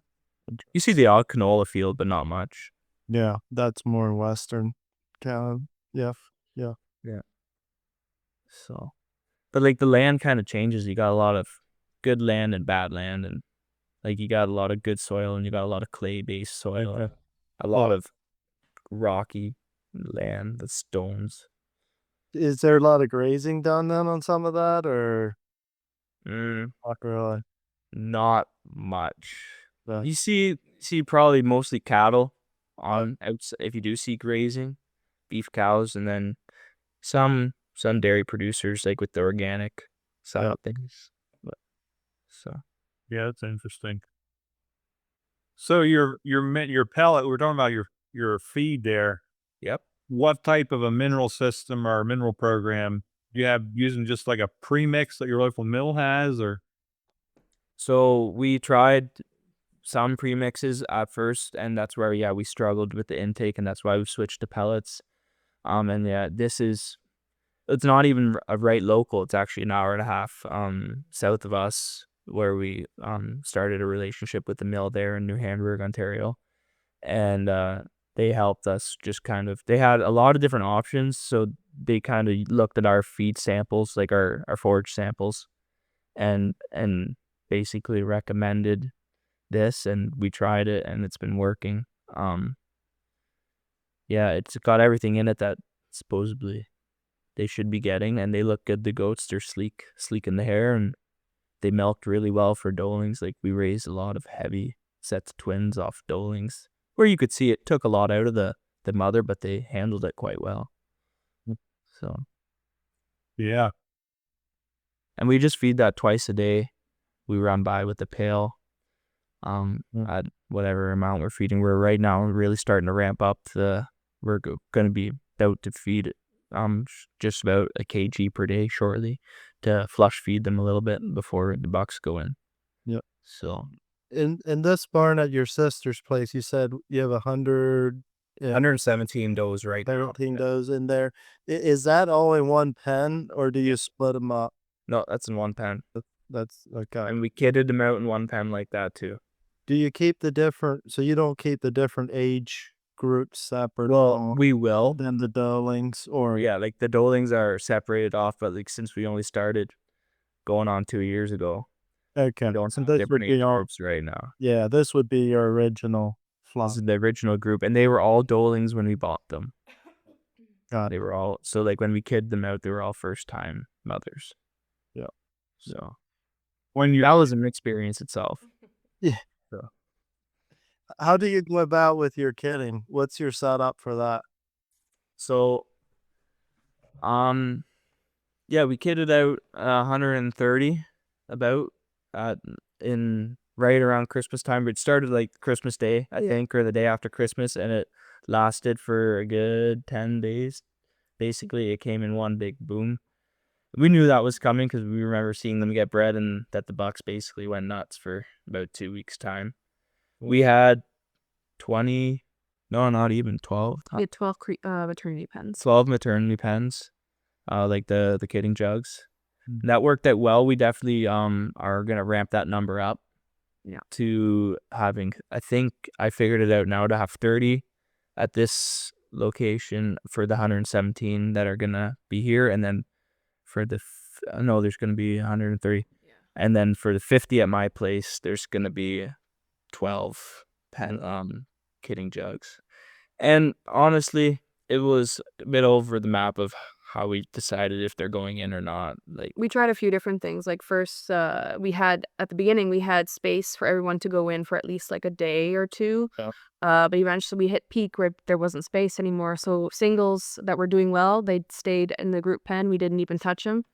you see the odd canola field, but not much. Yeah, that's more Western Canada. Yeah. So, but like the land kind of changes. You got a lot of good land and bad land, and like you got a lot of good soil and you got a lot of clay based soil, a lot of rocky land, the stones. Is there a lot of grazing done then on some of that, or not really? Not much. Yeah. You see probably mostly cattle on outside if you do see grazing, beef cows, and then some dairy producers like with the organic side of things. But, so Yeah, that's interesting. So your pellet, we're talking about your feed there. yep. What type of a mineral system or mineral program do you have using just like a premix that your local mill has, or? So we tried some premixes at first, and that's where we struggled with the intake, and that's why we switched to pellets. And it's not even right local. It's actually an hour and a half south of us, where we started a relationship with the mill there in New Hamburg, Ontario, and they helped us they had a lot of different options, so they kind of looked at our feed samples, like our forage samples, and basically recommended this, and we tried it, and it's been working. It's got everything in it that supposedly they should be getting, and they look good. The goats, they're sleek in the hair, and they milked really well for dolings. Like we raised a lot of heavy sets of twins off dolings, where you could see it took a lot out of the mother, but they handled it quite well. So Yeah. and we just feed that twice a day. We run by with the pail, at whatever amount we're feeding. We're right now really starting to ramp up. We're going to be about to feed just about a kg per day shortly to flush feed them a little bit before the bucks go in. Yep. So In this barn at your sister's place, you said you have 117 does right now. 13 does in there. Is that all in one pen, or do you split them up? No, that's in one pen. That's okay. And we kitted them out in one pen like that too. Do you keep so you don't keep the different age groups separate? Well, we will. Than the dolings, or Yeah, like the dolings are separated off, but like since we only started going on 2 years ago, okay. we don't So have this different would be age your groups right now. Yeah, this would be your original flock. This is the original group, and they were all dolings when we bought them. Got They it. were all, so like when we kidded them out, they were all first time mothers. Yeah. So When that was an experience itself. Yeah. So How do you go about with your kidding? What's your setup for that? So, we kitted out 130 about in right around Christmas time. But it started like Christmas Day, I think, or the day after Christmas, and it lasted for a good 10 days. Basically, it came in one big boom. We knew that was coming because we remember seeing them get bred, and that the bucks basically went nuts for about 2 weeks' time. We had 20, no, not even 12. We had 12 maternity pens. 12 maternity pens, like the kidding jugs. That worked out well. We definitely are gonna ramp that number up. Yeah. To having, I think I figured it out now, to have 30 at this location for the 117 that are gonna be here, and then for the no, there's gonna be 103, and then for the 50 at my place, there's gonna be 12 kidding jugs. And honestly, it was a bit over the map of how we decided if they're going in or not. Like, We tried a few different things. Like first, we had at the beginning we had space for everyone to go in for at least like a day or two. Yeah. But eventually we hit peak where there wasn't space anymore. So singles that were doing well, they stayed in the group pen. We didn't even touch them.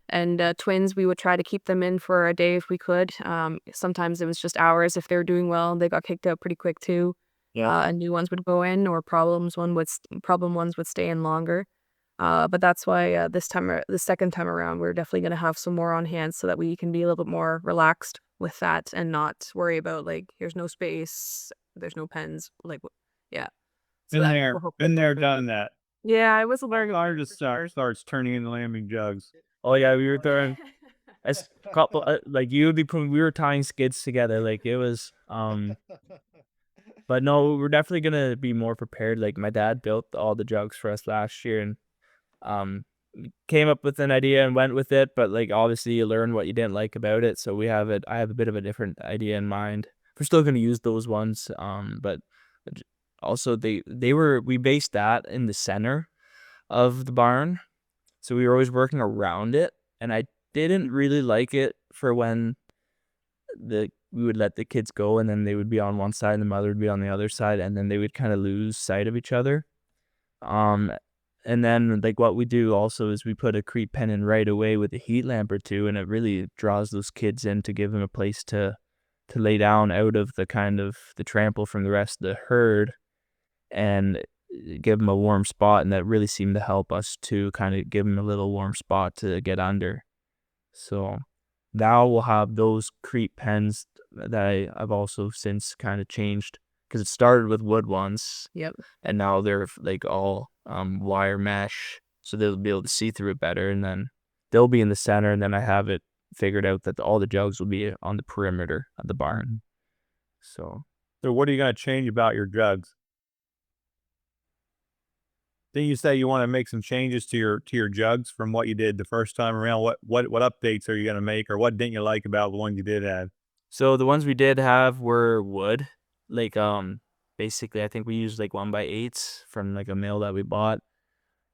And twins, we would try to keep them in for a day if we could. Sometimes it was just hours. If they were doing well, they got kicked out pretty quick too. Yeah. And new ones would go in, or problem ones would stay in longer. But that's why the second time around, we're definitely going to have some more on hand so that we can be a little bit more relaxed with that and not worry about like, here's no space, there's no pens. Like, yeah. So Been that there, will help. been there, done that. Yeah, it was a learning. Our just starts turning into lambing jugs. oh yeah, we were throwing as couple like you would be putting, we were tying skids together. Like it was but no, we're definitely gonna be more prepared. Like my dad built all the jugs for us last year, and came up with an idea and went with it. But like obviously you learn what you didn't like about it. So I have a bit of a different idea in mind. We're still gonna use those ones. But also we based that in the center of the barn, so we were always working around it, and I didn't really like it for when we would let the kids go, and then they would be on one side and the mother would be on the other side, and then they would kind of lose sight of each other. And then like what we do also is we put a creep pen in right away with a heat lamp or two, and it really draws those kids in to give them a place to lay down out of the kind of the trample from the rest of the herd, and give them a warm spot. And that really seemed to help us to kind of give them a little warm spot to get under. So now we'll have those creep pens that I've also since kind of changed, because it started with wood ones. Yep. And now they're like all wire mesh, so they'll be able to see through it better. And then they'll be in the center, and then I have it figured out that all the jugs will be on the perimeter of the barn. So what are you gonna change about your jugs? Didn't you say you want to make some changes to your jugs from what you did the first time around? What updates are you gonna make, or what didn't you like about the ones you did add? So the ones we did have were wood. Like basically I think we used like 1x8s from like a mill that we bought.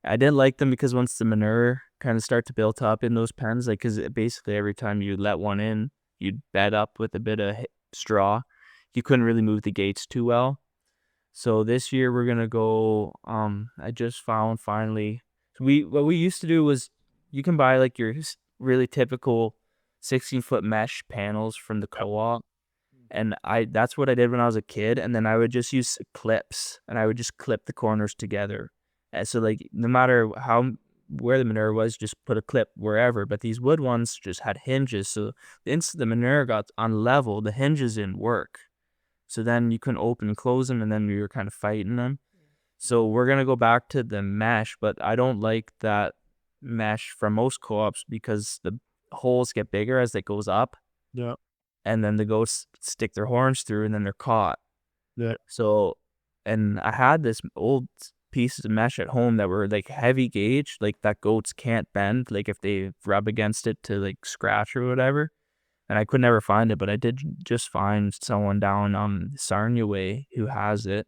I didn't like them because once the manure kind of start to build up in those pens, like because basically every time you let one in, you'd bed up with a bit of straw. You couldn't really move the gates too well. So this year we're gonna go. I just found finally. What we used to do was you can buy like your really typical 16-foot mesh panels from the co-op, and that's what I did when I was a kid. And then I would just use clips, and I would just clip the corners together. And so like no matter where the manure was, just put a clip wherever. But these wood ones just had hinges, so the instant the manure got unlevel, the hinges didn't work. So then you couldn't open and close them, and then we were kind of fighting them. So we're going to go back to the mesh, but I don't like that mesh from most co-ops because the holes get bigger as it goes up. Yeah. And then the goats stick their horns through, and then they're caught. Yeah. So, and I had this old pieces of mesh at home that were like heavy gauge, like that goats can't bend, like if they rub against it to like scratch or whatever. And I could never find it, but I did just find someone down on Sarnia Way who has it,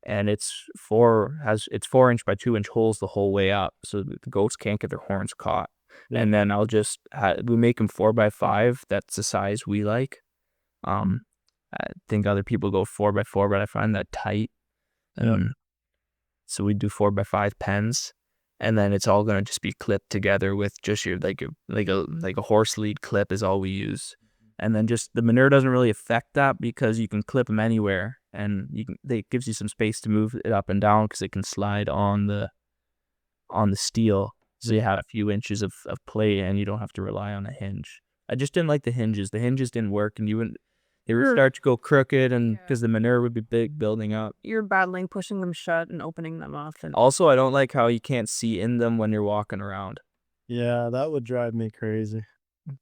and it's 4-inch by 2-inch holes the whole way up, so the goats can't get their horns caught. Yeah. And then I'll just we make them 4x5. That's the size we like. I think other people go 4x4, but I find that tight. So we do 4x5 pens. And then it's all gonna just be clipped together with just your like a horse lead clip is all we use, and then just the manure doesn't really affect that because you can clip them anywhere, and it gives you some space to move it up and down because it can slide on the steel, so you have a few inches of play and you don't have to rely on a hinge. I just didn't like the hinges. The hinges didn't work, and they would start to go crooked, and because the manure would be big building up. You're battling pushing them shut and opening them off. And Also, I don't like how you can't see in them when you're walking around. Yeah, that would drive me crazy.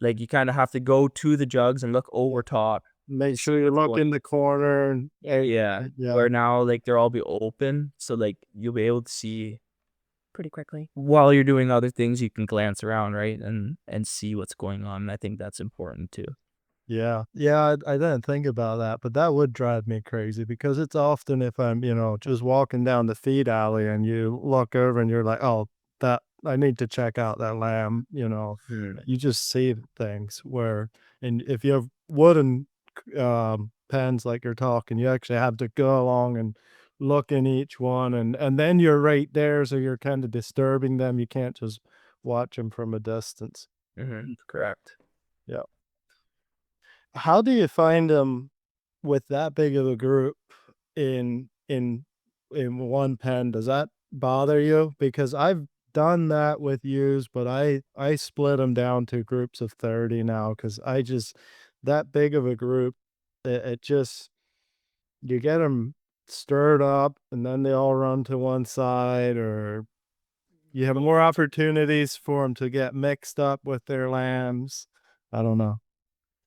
Like you kind of have to go to the jugs and look over top. make see sure you what's look going- in the corner. And, Yeah. yeah. Where now like they'll all be open, so like you'll be able to see Pretty quickly. while you're doing other things. You can glance around, right, and see what's going on. And I think that's important too. Yeah. I didn't think about that, but that would drive me crazy because it's often if I'm, just walking down the feed alley and you look over and you're like, oh, that I need to check out that lamb, you just see things and if you have wooden pens like you're talking, you actually have to go along and look in each one and then you're right there. So you're kind of disturbing them. You can't just watch them from a distance. Correct. Yeah. How do you find them with that big of a group in in in one pen? Does that bother you? Because I've done that with ewes, but I split them down to groups of 30 now because I just that big of a group, it just you get them stirred up and then they all run to one side, or you have more opportunities for them to get mixed up with their lambs. I don't know.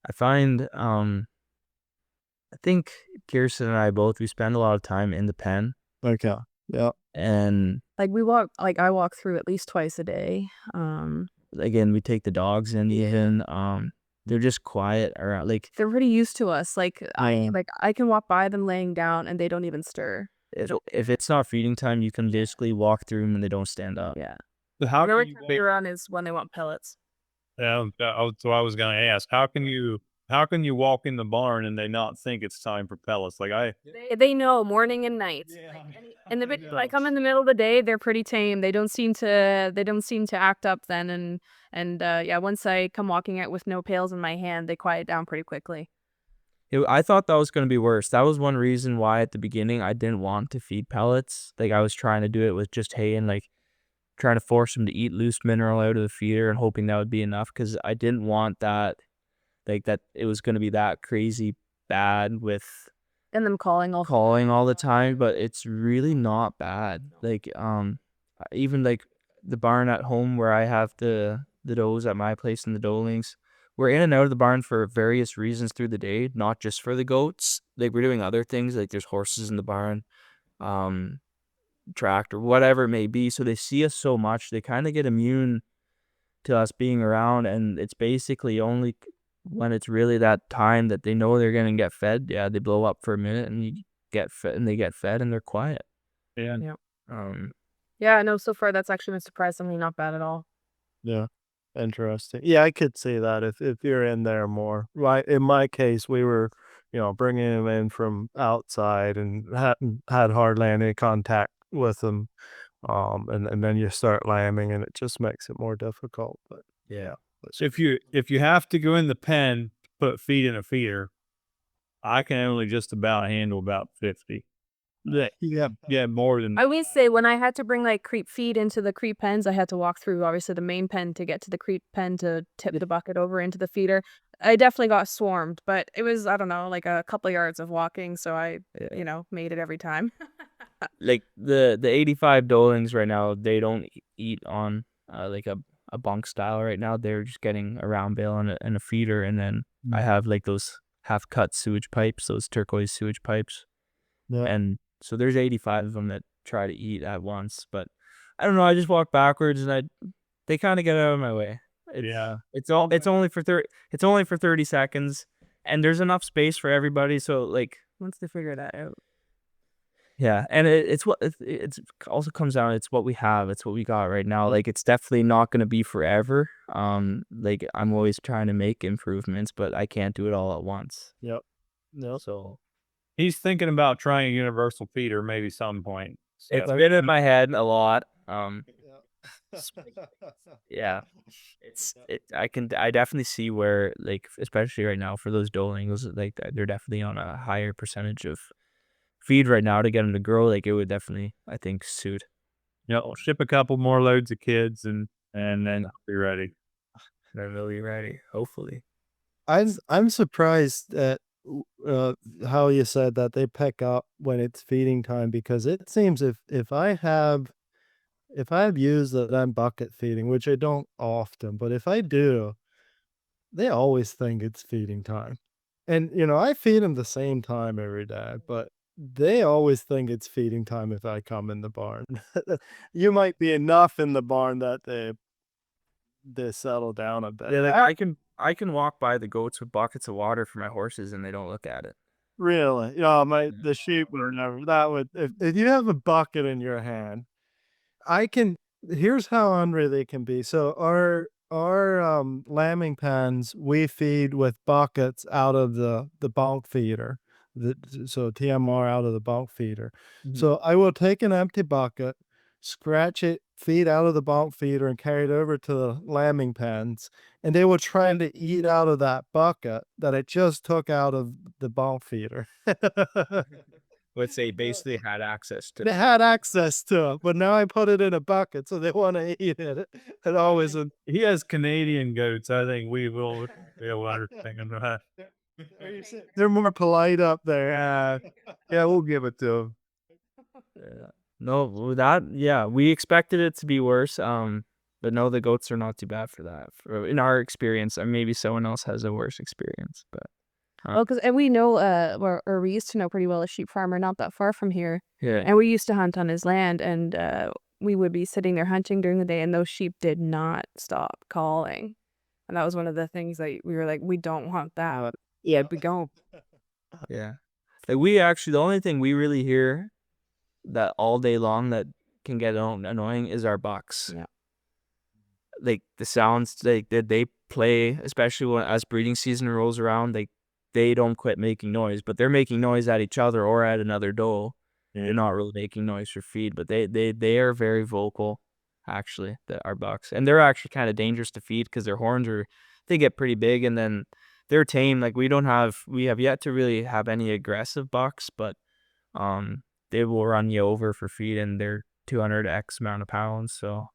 I find I think Kirsten and I both, we spend a lot of time in the pen, Okay. Yeah. and Like I walk through at least twice a day. again, we take the dogs in even. They're just quiet around. Like They're pretty used to us. Yeah. I can walk by them laying down and they don't even stir. if it's not feeding time, you can basically walk through them and they don't stand up. Yeah. So how Whenever can you they run is when they want pellets. so I was going to ask, how can you walk in the barn and they not think it's time for pellets? Like They know morning and night. In the come in the middle of the day, they're pretty tame. They don't seem to act up then. And yeah, once I come walking out with no pails in my hand, they quiet down pretty quickly. I thought that was going to be worse. That was one reason why at the beginning I didn't want to feed pellets. Like I was trying to do it with just hay and like trying to force them to eat loose mineral out of the feeder and hoping that would be enough, because I didn't want that, like that it was going to be that crazy bad with And them calling all the time. But it's really not bad. Like even like the barn at home where I have the does at my place and the dolings, we're in and out of the barn for various reasons through the day, not just for the goats. Like we're doing other things, like there's horses in the barn, tractor, whatever it may be. So they see us so much, they kind of get immune to us being around. And it's basically only when it's really that time that they know they're going to get fed, yeah, they blow up for a minute and you get fed, and they get fed and they're quiet. yeah. Yeah, no, so far that's actually been surprisingly not bad at all. Yeah. Interesting. Yeah, I could see that if you're in there more. Right. In my case, we were, bringing him in from outside and hadn't had hardly any contact with them. And then you start lambing and it just makes it more difficult. But yeah. So if you have to go in the pen to put feed in a feeder, I can only just about handle about 50. Yeah, more than I always say when I had to bring like creep feed into the creep pens, I had to walk through obviously the main pen to get to the creep pen to tip the bucket over into the feeder. I definitely got swarmed, but it was, I don't know, like a couple of yards of walking, so I, made it every time. Like the 85 dolings right now, they don't eat on like a bunk style right now. They're just getting a round bale and a feeder, and then I have like those half cut sewage pipes, those turquoise sewage pipes. Yeah. And so there's 85 of them that try to eat at once. But I don't know, I just walk backwards and they kind of get out of my way. It's only for 30 seconds, and there's enough space for everybody, so like Once they figure that out. yeah. And it's also comes down, it's what we have, it's what we got right now. Like it's definitely not going to be forever. Like I'm always trying to make improvements, but I can't do it all at once. Yep. No. So he's thinking about trying a universal feeder maybe some point. So it's been in my head a lot. Yeah, I definitely see where, like, especially right now for those dolings, like they're definitely on a higher percentage of feed right now to get them to grow. Like it would definitely, I think, suit. I'll ship a couple more loads of kids and then I'll be ready. They're really ready, hopefully. I'm surprised at how you said that they pick up when it's feeding time, because it seems if I have used that I'm bucket feeding, which I don't often, but if I do, they always think it's feeding time. And, I feed them the same time every day, but they always think it's feeding time if I come in the barn. You might be enough in the barn that they settle down a bit. Yeah, like I can walk by the goats with buckets of water for my horses and they don't look at it. Really? The sheep would never that would if you have a bucket in your hand, I can here's how hungry they can be. So our lambing pens, we feed with buckets out of the bulk feeder. So TMR out of the bulk feeder. Mhm. So I will take an empty bucket, scratch it, feed out of the bulk feeder, and carry it over to the lambing pens, and they will try to eat out of that bucket that I just took out of the bulk feeder. Let's say basically had access to. They had access to it, but now I put it in a bucket, so they wanna eat it. It always He has Canadian goats. I think we will be able to understand that. they're more polite up there. Yeah, we'll give it to him. Yeah. No, yeah, we expected it to be worse. But no, the goats are not too bad for that. In our experience, or maybe someone else has a worse experience, but Well, and we know, or we used to know pretty well a sheep farmer not that far from here, yeah. and we used to hunt on his land, and we would be sitting there hunting during the day, and those sheep did not stop calling, and that was one of the things that we were like, we don't want that. Yeah, we go. Yeah. Like we actually, the only thing we really hear that all day long that can get annoying is our bucks. Yeah. Like the sounds they play, especially when as breeding season rolls around, they don't quit making noise, but they're making noise at each other or at another doe. They're not really making noise for feed, but they are very vocal, actually, our bucks. And they're actually kind of dangerous to feed because their horns they get pretty big, and then they're tame. Like we have yet to really have any aggressive bucks, but they will run you over for feed, and they're 200x amount of pounds, so.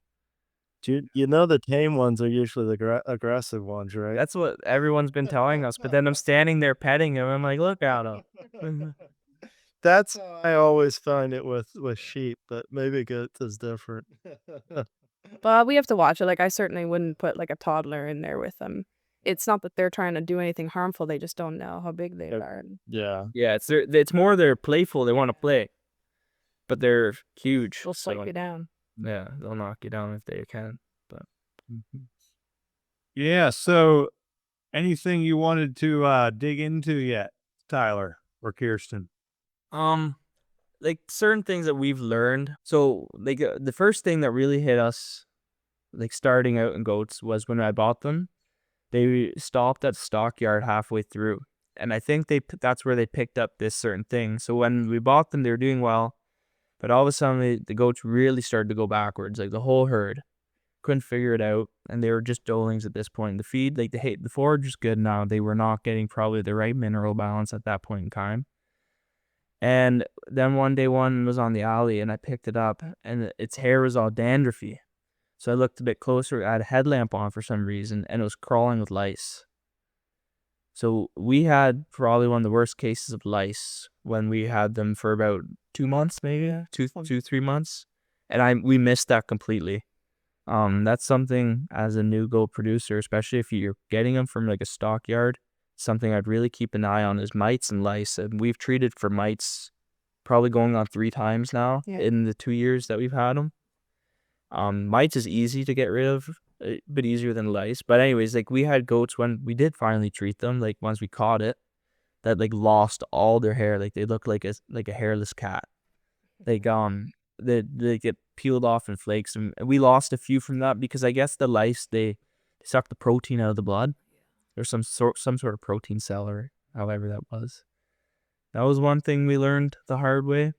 The tame ones are usually the aggressive ones, right? That's what everyone's been telling us, but then I'm standing there petting him. I'm like, look at him. That's how I always find it with sheep, but maybe goats is different. But we have to watch it. Like, I certainly wouldn't put like a toddler in there with them. It's not that they're trying to do anything harmful; they just don't know how big they Yep. are. Yeah. Yeah, it's more they're playful. They want to play, but they're huge. They'll so, slow you down. Yeah, they'll knock you down if they can. But Yeah. So, anything you wanted to dig into yet, Tyler or Kirsten? like certain things that we've learned. So like the first thing that really hit us, like starting out in goats, was when I bought them. They stopped at stockyard halfway through, and I think that's where they picked up this certain thing. So when we bought them, they were doing well, but all of a sudden the goats really started to go backwards, like the whole herd. Couldn't figure it out, and they were just dolings at this point. The feed, like the forage is good now. They were not getting probably the right mineral balance at that point in time. And then one day one was on the alley, and I picked it up, and its hair was all dandruffy. So I looked a bit closer. I had a headlamp on for some reason, and it was crawling with lice. So we had probably one of the worst cases of lice when we had them for about 2 months, maybe 3 months, and we missed that completely. That's something as a new goat producer, especially if you're getting them from like a stockyard, something I'd really keep an eye on is mites and lice. And we've treated for mites probably going on 3 times now in the 2 years that we've had them. Mites is easy to get rid of, a bit easier than lice. But anyways, like we had goats when we did finally treat them, like once we caught it, that like lost all their hair. Like they look like a hairless cat. Like they get peeled off in flakes, and we lost a few from that because I guess the lice they suck the protein out of the blood, or some sort of protein cell, or however that was. That was one thing we learned the hard way.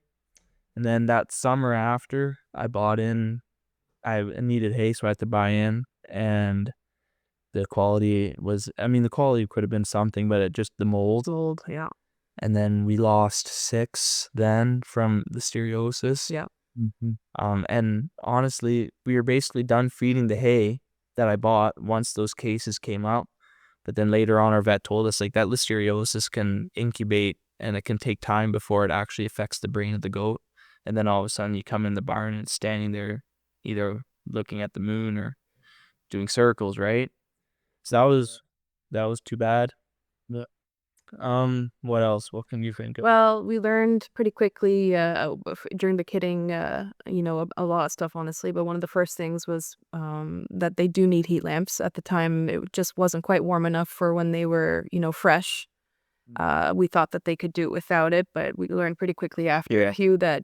And then that summer after, I needed hay, so I had to buy in, and the quality could have been something, but the mold. Old, yeah. And then we lost 6 then from listeriosis. Yeah. And honestly, we were basically done feeding the hay that I bought once those cases came out. But then later on, our vet told us like that listeriosis can incubate, and it can take time before it actually affects the brain of the goat. And then all of a sudden you come in the barn and it's standing there either looking at the moon or doing circles, right? So that was too bad. Yeah. What else? What can you think of? Well, we learned pretty quickly during the kidding, a lot of stuff, honestly. But one of the first things was that they do need heat lamps. At the time, it just wasn't quite warm enough for when they were, fresh. We thought that they could do it without it, but we learned pretty quickly after a few that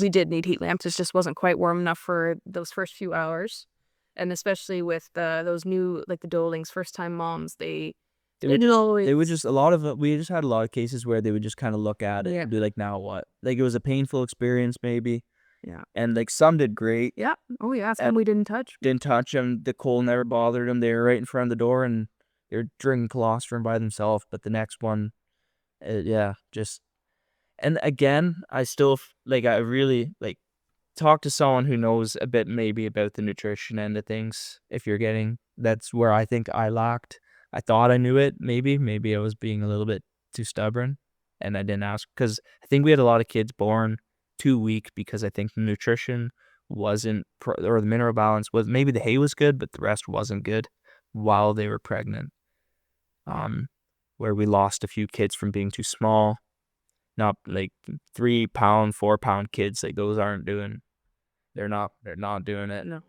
we did need heat lamps. It just wasn't quite warm enough for those first few hours. And especially with those new, like the Dolings, first-time moms, they would just a lot of we just had a lot of cases where they would just kind of look at it and be like, now what? Like it was a painful experience maybe. Yeah. And like some did great. Yeah. Oh yeah, some we didn't touch. Didn't touch them. The cold never bothered them. They were right in front of the door and they were drinking colostrum by themselves. But the next one, just. And again, I still I really talk to someone who knows a bit maybe about the nutrition end of things. That's where I think I lacked. I thought I knew it, maybe I was being a little bit too stubborn and I didn't ask, because I think we had a lot of kids born too weak because I think the nutrition wasn't, or the mineral balance was, maybe the hay was good, but the rest wasn't good while they were pregnant. Where we lost a few kids from being too small, not like 3 pound, 4 pound kids, like those they're not doing it. No.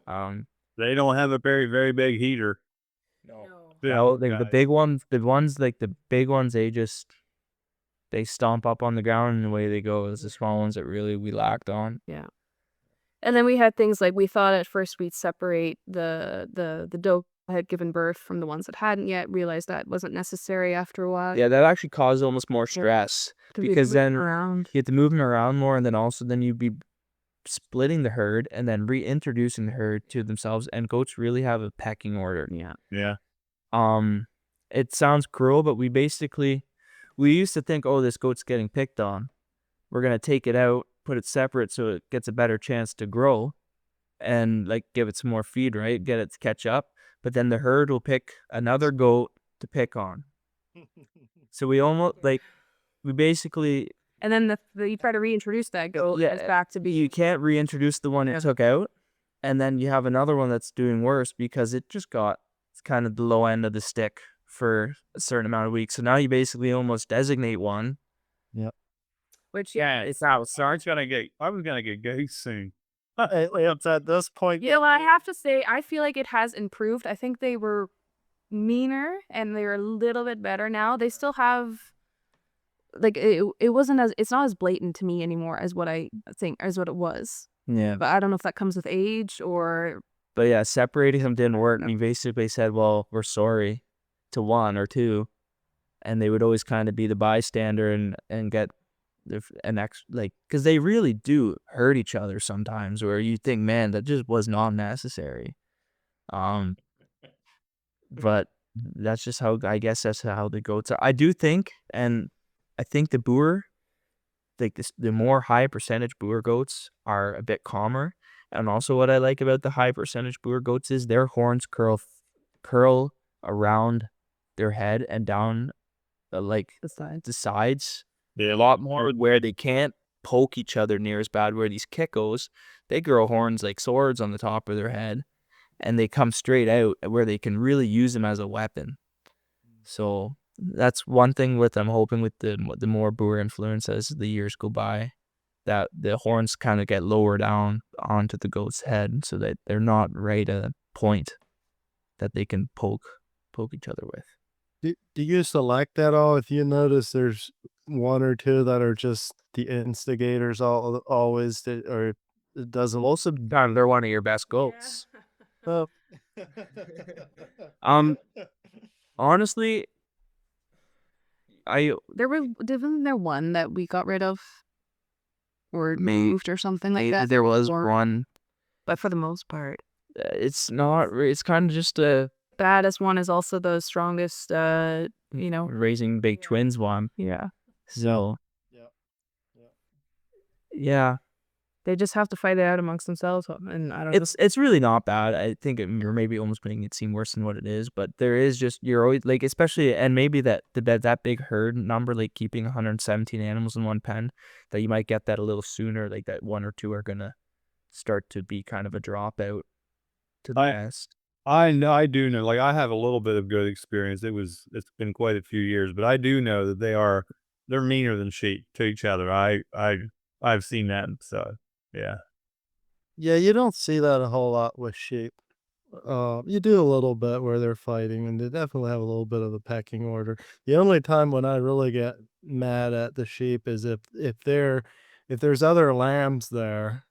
They don't have a very, very big heater. No, the big ones, the big ones, they stomp up on the ground and away they go. It was the small ones that really we lacked on. Yeah. And then we had things like, we thought at first we'd separate the doe that had given birth from the ones that hadn't yet. Realized that wasn't necessary after a while. Yeah, that actually caused almost more stress because then you you have to move them around more, and then you'd be splitting the herd and then reintroducing the herd to themselves. And goats really have a pecking order. Yeah. It sounds cruel, but we used to think, oh, this goat's getting picked on. We're going to take it out, put it separate so it gets a better chance to grow and give it some more feed, right? Get it to catch up. But then the herd will pick another goat to pick on. So we basically. And then you try to reintroduce that goat back to be. You can't reintroduce the one it took out. And then you have another one that's doing worse because it's kind of the low end of the stick for a certain amount of weeks. So now you basically almost designate one. Yep. Which it's out. So I was gonna get goose soon. It's at this point. well, I have to say, I feel like it has improved. I think they were meaner and they're a little bit better now. They still have it's not as blatant to me anymore as what I think as what it was. Yeah. But I don't know if that comes with age or. But yeah, separating them didn't work. And we basically said, well, we're sorry to one or two. And they would always kind of be the bystander and get because they really do hurt each other sometimes, where you think, man, that just was not necessary. But that's just how, I guess that's how the goats are. I do think, and I think the boer, the more high percentage boer goats are a bit calmer. And also what I like about the high percentage boer goats is their horns curl around their head and down the sides. Yeah, a lot more where they can't poke each other near as bad. Where these kickos, they grow horns like swords on the top of their head and they come straight out where they can really use them as a weapon. So that's one thing I'm hoping with the more boer influence as the years go by, that the horns kind of get lower down onto the goat's head so that they're not right at a point that they can poke each other with. Do you select that all? If you notice there's one or two that are just the instigators always, or it doesn't. Most of the time, they're one of your best goats. Oh. Honestly, Wasn't there one that we got rid of or moved or something like that? There was one, but for the most part, it's not. It's kind of just a. Baddest one is also the strongest, raising big twins one. Yeah. So. Yeah. They just have to fight it out amongst themselves, and I don't know. It's really not bad. I think you're maybe almost making it seem worse than what it is, but there is you're always especially, and maybe that big herd number, keeping 117 animals in one pen, that you might get that a little sooner, that one or two are gonna start to be kind of a dropout to the best. I know, I do know, like, I have a little bit of good experience. It's been quite a few years, but I do know that they're meaner than sheep to each other. I've seen that, so, yeah. Yeah, you don't see that a whole lot with sheep. You do a little bit where they're fighting, and they definitely have a little bit of a pecking order. The only time when I really get mad at the sheep is if there's other lambs there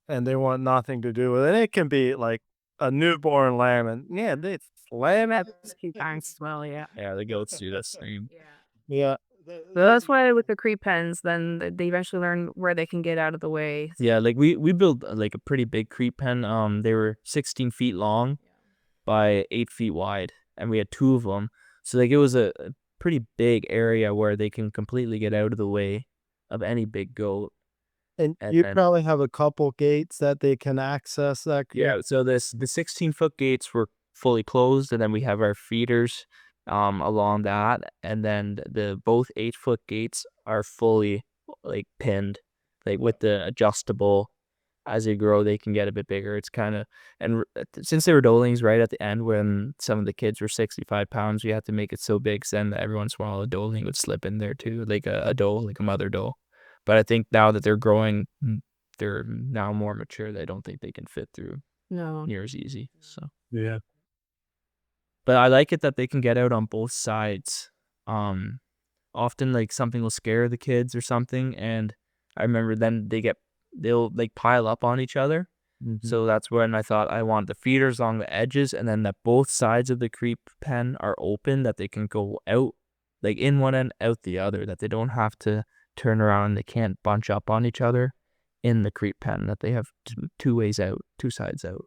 and they want nothing to do with it. It can be like a newborn lamb, and yeah, they lamb at Yeah, the goats do the same. yeah. So that's why with the creep pens, then they eventually learn where they can get out of the way. Yeah, like we built like a pretty big creep pen. They were 16 feet long by 8 feet wide, and we had 2 of them. So like it was a pretty big area where they can completely get out of the way of any big goat. And And you then probably have a couple gates that they can access that creek. yeah, so the 16-foot gates were fully closed, and then we have our feeders along that, and then the both 8-foot gates are fully like pinned, like with the adjustable. As they grow, they can get a bit bigger. It's kind of since they were doelings right at the end when some of the kids were 65 pounds, we had to make it so big. So then every once in a while, a doeling would slip in there too, like a doe, like a mother doe. But I think now that they're growing, they're now more mature. I don't think they can fit through No. near as easy. So, Yeah. but I like it that they can get out on both sides. Often like something will scare the kids or something, and I remember then they'll like pile up on each other. So that's when I thought I want the feeders along the edges, and then that both sides of the creep pen are open, that they can go out like in one end, out the other, that they don't have to turn around. They can't bunch up on each other in the creep pen, that they have two ways out, two sides out.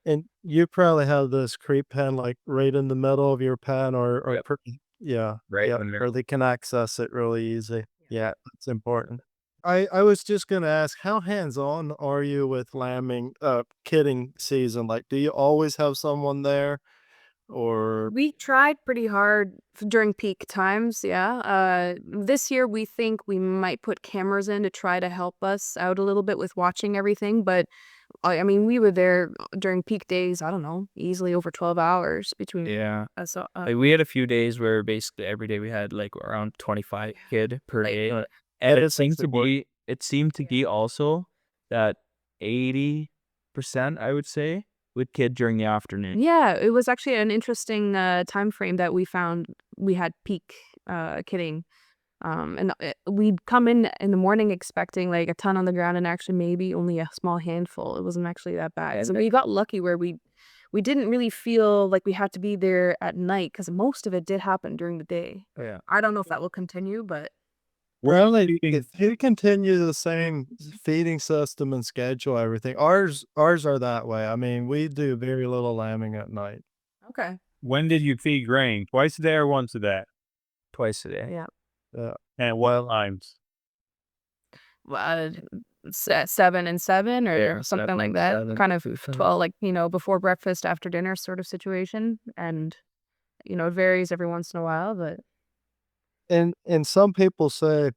And you probably have this creep pen, like, right in the middle of your pen or Yep. yeah, Right yeah, in the where middle. they can access it really easy. Yeah, that's important. I was just gonna ask, how hands-on are you with lambing, kidding season? Like, do you always have someone there or We tried pretty hard during peak times, yeah. This year we think we might put cameras in to try to help us out a little bit with watching everything, but I mean, we were there during peak days, I don't know, easily over 12 hours between Yeah. us. Like we had a few days where basically every day we had like around 25 kid per Like, day. uh, And it seems to work? it seemed to be also that 80%, I would say, with kid during the afternoon. Yeah, it was actually an interesting time frame that we found we had peak kidding. And we'd come in the morning expecting like a ton on the ground, and actually maybe only a small handful. It wasn't actually that bad. So we got lucky where we didn't really feel like we had to be there at night because most of it did happen during the day. Yeah. I don't know if that will continue, but Well, feeding- if you continue the same feeding system and schedule everything, ours are that way. I mean, we do very little lambing at night. okay. When did you feed grain? Twice a day or once a day? Twice a day. Yeah. And what times? Uh, 7 and 7 or Yeah, something 7 like and that. 7. Kind of 7. 12, like, before breakfast, after dinner sort of situation. And, it varies every once in a while, but And some people say,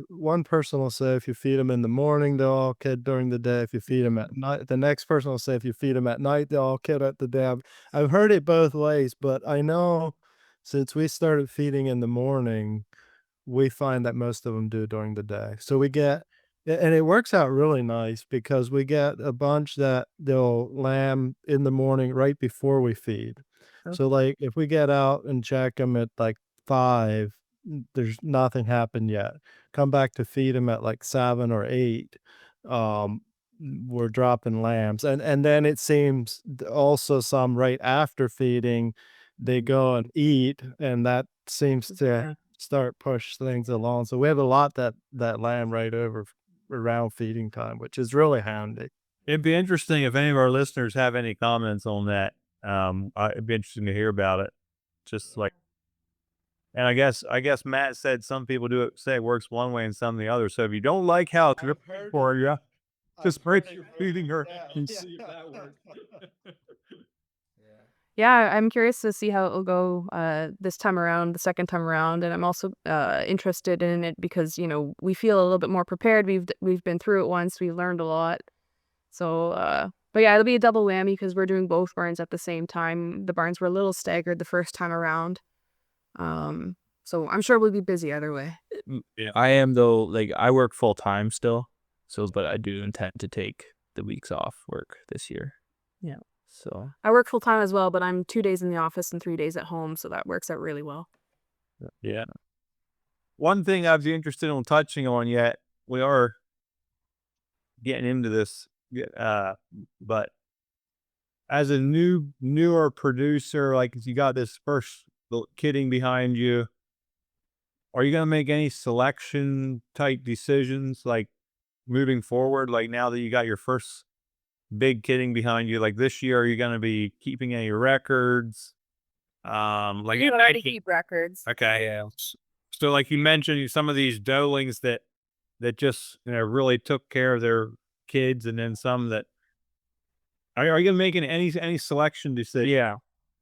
one person will say if you feed them in the morning, they'll all kid during the day. If you feed them at night, the next person will say if you feed them at night, they'll all kid at the day. I've heard it both ways, but I know since we started feeding in the morning, we find that most of them do during the day. So we get, and it works out really nice because we get a bunch that they'll lamb in the morning right before we feed. So like if we get out and check them at like 5, there's nothing happened yet. Come back to feed them at like 7 or 8. We're dropping lambs, and then it seems also some right after feeding, they go and eat, and that seems to start push things along. So we have a lot that lamb right over around feeding time, which is really handy. It'd be interesting if any of our listeners have any comments on that. It'd be interesting to hear about it. Just like, and I guess Matt said some people say it works one way and some the other. So if you don't like how it's for you, just break your feeding her and see if that works. yeah, I'm curious to see how it'll go this time around, the second time around, and I'm also interested in it because we feel a little bit more prepared. We've been through it once. We learned a lot, so But yeah, it'll be a double whammy because we're doing both barns at the same time. The barns were a little staggered the first time around. So I'm sure we'll be busy either way. I am though, like I work full time still. So but I do intend to take the weeks off work this year. Yeah. So I work full time as well, but I'm 2 days in the office and 3 days at home, so that works out really well. Yeah. One thing I'd be interested in touching on yet, we are getting into this, but as a newer producer, like you got this first kidding behind you, are you gonna make any selection type decisions like moving forward? Like now that you got your first big kidding behind you, like this year, are you gonna be keeping any records? Like You already keep records. okay, yeah. So like you mentioned, some of these doelings that just really took care of their kids, and then some that are you making any selection decision? yeah.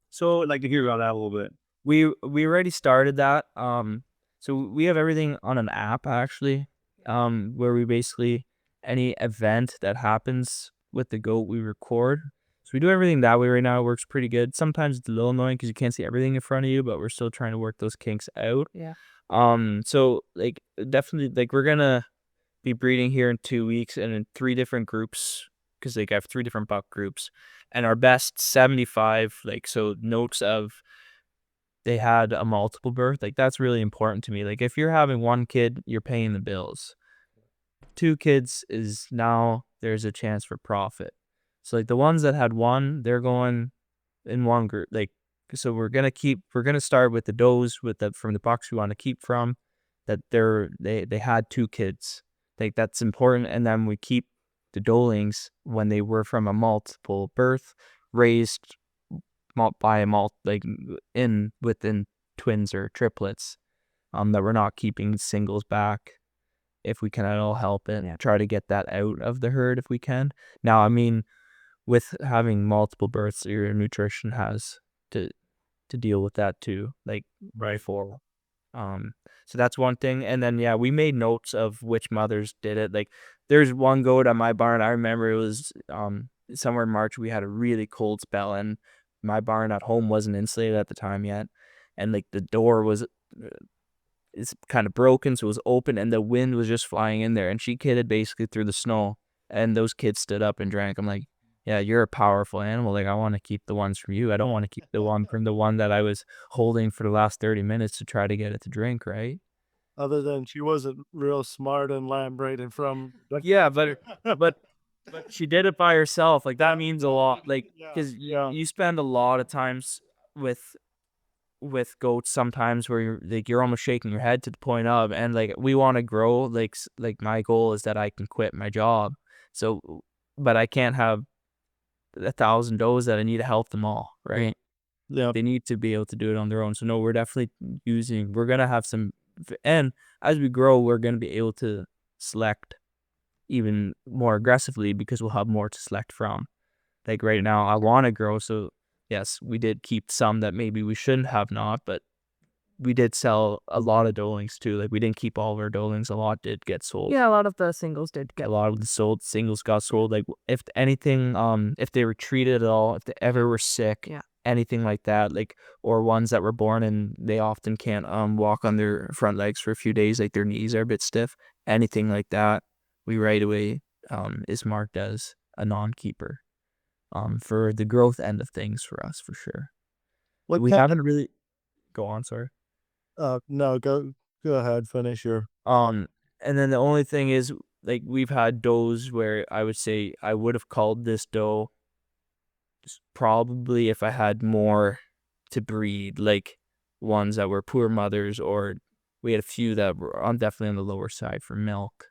So I'd like to hear about that a little bit. we already started that. So we have everything on an app actually. Where we basically any event that happens with the goat we record. So we do everything that way right now. It works pretty good. Sometimes it's a little annoying because you can't see everything in front of you, but we're still trying to work those kinks out. Yeah. So like definitely like we're gonna be breeding here in 2 weeks and in 3 different groups because like I have 3 different buck groups, and our best 75 like so notes of they had a multiple birth, like that's really important to me. Like if you're having 1 kid, you're paying the bills. 2 kids is now there's a chance for profit. So like the ones that had 1, they're going in 1 group. Like so we're gonna start with the does with the from the bucks we want to keep from that they had 2 kids. Like that's important, and then we keep the dolings when they were from a multiple birth raised by a like within twins or triplets, that we're not keeping singles back if we can at all help it. Yeah. Try to get that out of the herd if we can. Now, I mean, with having multiple births, your nutrition has to deal with that too, like Right. for so that's one thing. And then yeah, we made notes of which mothers did it. Like there's 1 goat at my barn. I remember it was somewhere in March. We had a really cold spell, and my barn at home wasn't insulated at the time yet, and like the door was it's kind of broken, so it was open, and the wind was just flying in there, and she kidded basically through the snow, and those kids stood up and drank. I'm like, yeah, you're a powerful animal. Like I want to keep the ones from you. I don't want to keep the one from the one that I was holding for the last 30 minutes to try to get it to drink, right? Other than she wasn't real smart and lambrating from. Yeah, but she did it by herself. Like that means a lot. Like because you spend a lot of times with goats sometimes where you're almost shaking your head to the point of, and like we want to grow. Like my goal is that I can quit my job. So, but I can't have 1,000 does that I need to help them all, right? Yeah. They need to be able to do it on their own. So no, we're definitely we're gonna have some, and as we grow, we're gonna be able to select even more aggressively because we'll have more to select from. Like right now, I want to grow, so yes, we did keep some that maybe we shouldn't have not, but we did sell a lot of dolings too. Like we didn't keep all of our dolings. A lot did get sold. Yeah, a lot of the singles did A get. lot of the singles got sold. Like if anything, if they were treated at all, if they ever were sick, Yeah. anything like that, like or ones that were born and they often can't walk on their front legs for a few days, like their knees are a bit stiff, anything like that, we right away is marked as a non-keeper. For the growth end of things for us for sure. We haven't really go on, sorry. No, go ahead, finish your. And then the only thing is, like, we've had does where I would say I would have called this doe probably if I had more to breed, like ones that were poor mothers, or we had a few that were definitely on the lower side for milk.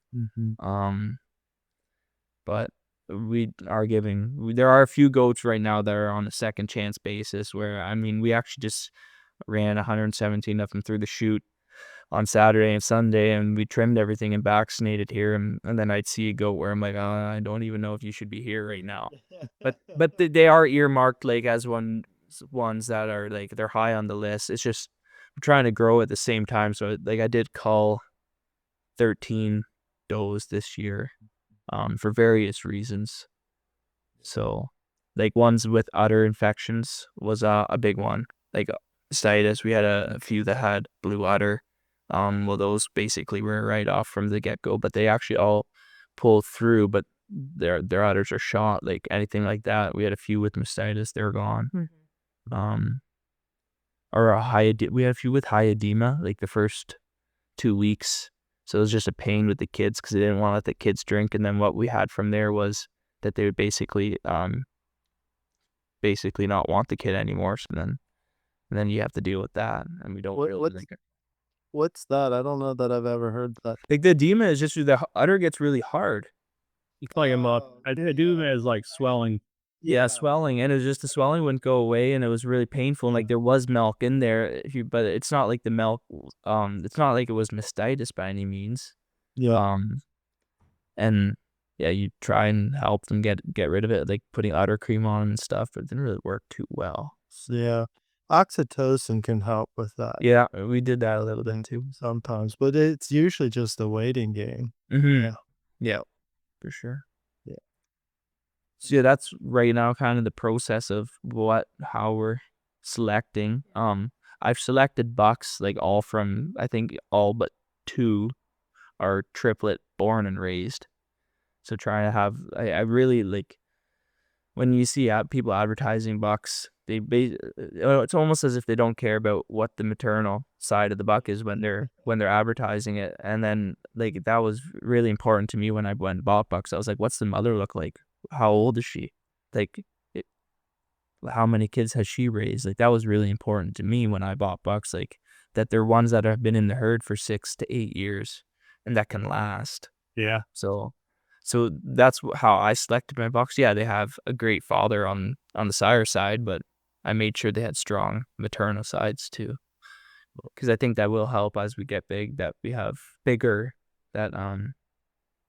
But we are there are a few goats right now that are on a second chance basis where, I mean, we actually just ran 117 of them through the chute on Saturday and Sunday, and we trimmed everything and vaccinated here, and then I'd see a goat where I'm like, I don't even know if you should be here right now. But they are earmarked like as ones that are like they're high on the list. It's just I'm trying to grow at the same time. So like I did call 13 does this year, for various reasons. So, like ones with udder infections was a big one. Like cystitis, we had a few that had blue udder. Well, those basically were right off from the get go, but they actually all pull through. But their udders are shot, like anything like that. We had a few with mastitis; they're gone. Um, or we had a few with high edema, like the first 2 weeks. So it was just a pain with the kids because they didn't want to let the kids drink. And then what we had from there was that they would basically not want the kid anymore. So then you have to deal with that, and we don't really like it. What's that? I don't know that I've ever heard that. Like the edema is just the udder gets really hard. You talking about edema is like swelling. Yeah, swelling, and it was just the swelling wouldn't go away, and it was really painful. And like there was milk in there, but it's not like the milk. It's not like it was mastitis by any means. Yeah. And yeah, you try and help them get rid of it, like putting udder cream on and stuff, but it didn't really work too well. Yeah. Oxytocin can help with that Yeah, we did that a little bit too. sometimes, but it's usually just a waiting game. Mm-hmm. Yeah, for sure. Yeah. So yeah, that's right now kind of the process of how we're selecting. I've selected bucks, like I think all but 2 are triplet born and raised. So trying to have, I really like when you see people advertising bucks, it's almost as if they don't care about what the maternal side of the buck is when they're advertising it. And then like that was really important to me when I went and bought bucks. I was like, what's the mother look like? How old is she? Like, how many kids has she raised? Like that was really important to me when I bought bucks. Like that they're ones that have been in the herd for 6 to 8 years, and that can last. Yeah. So that's how I selected my bucks. Yeah, they have a great father on the sire side, but I made sure they had strong maternal sides too, because I think that will help as we get big, that we have bigger, that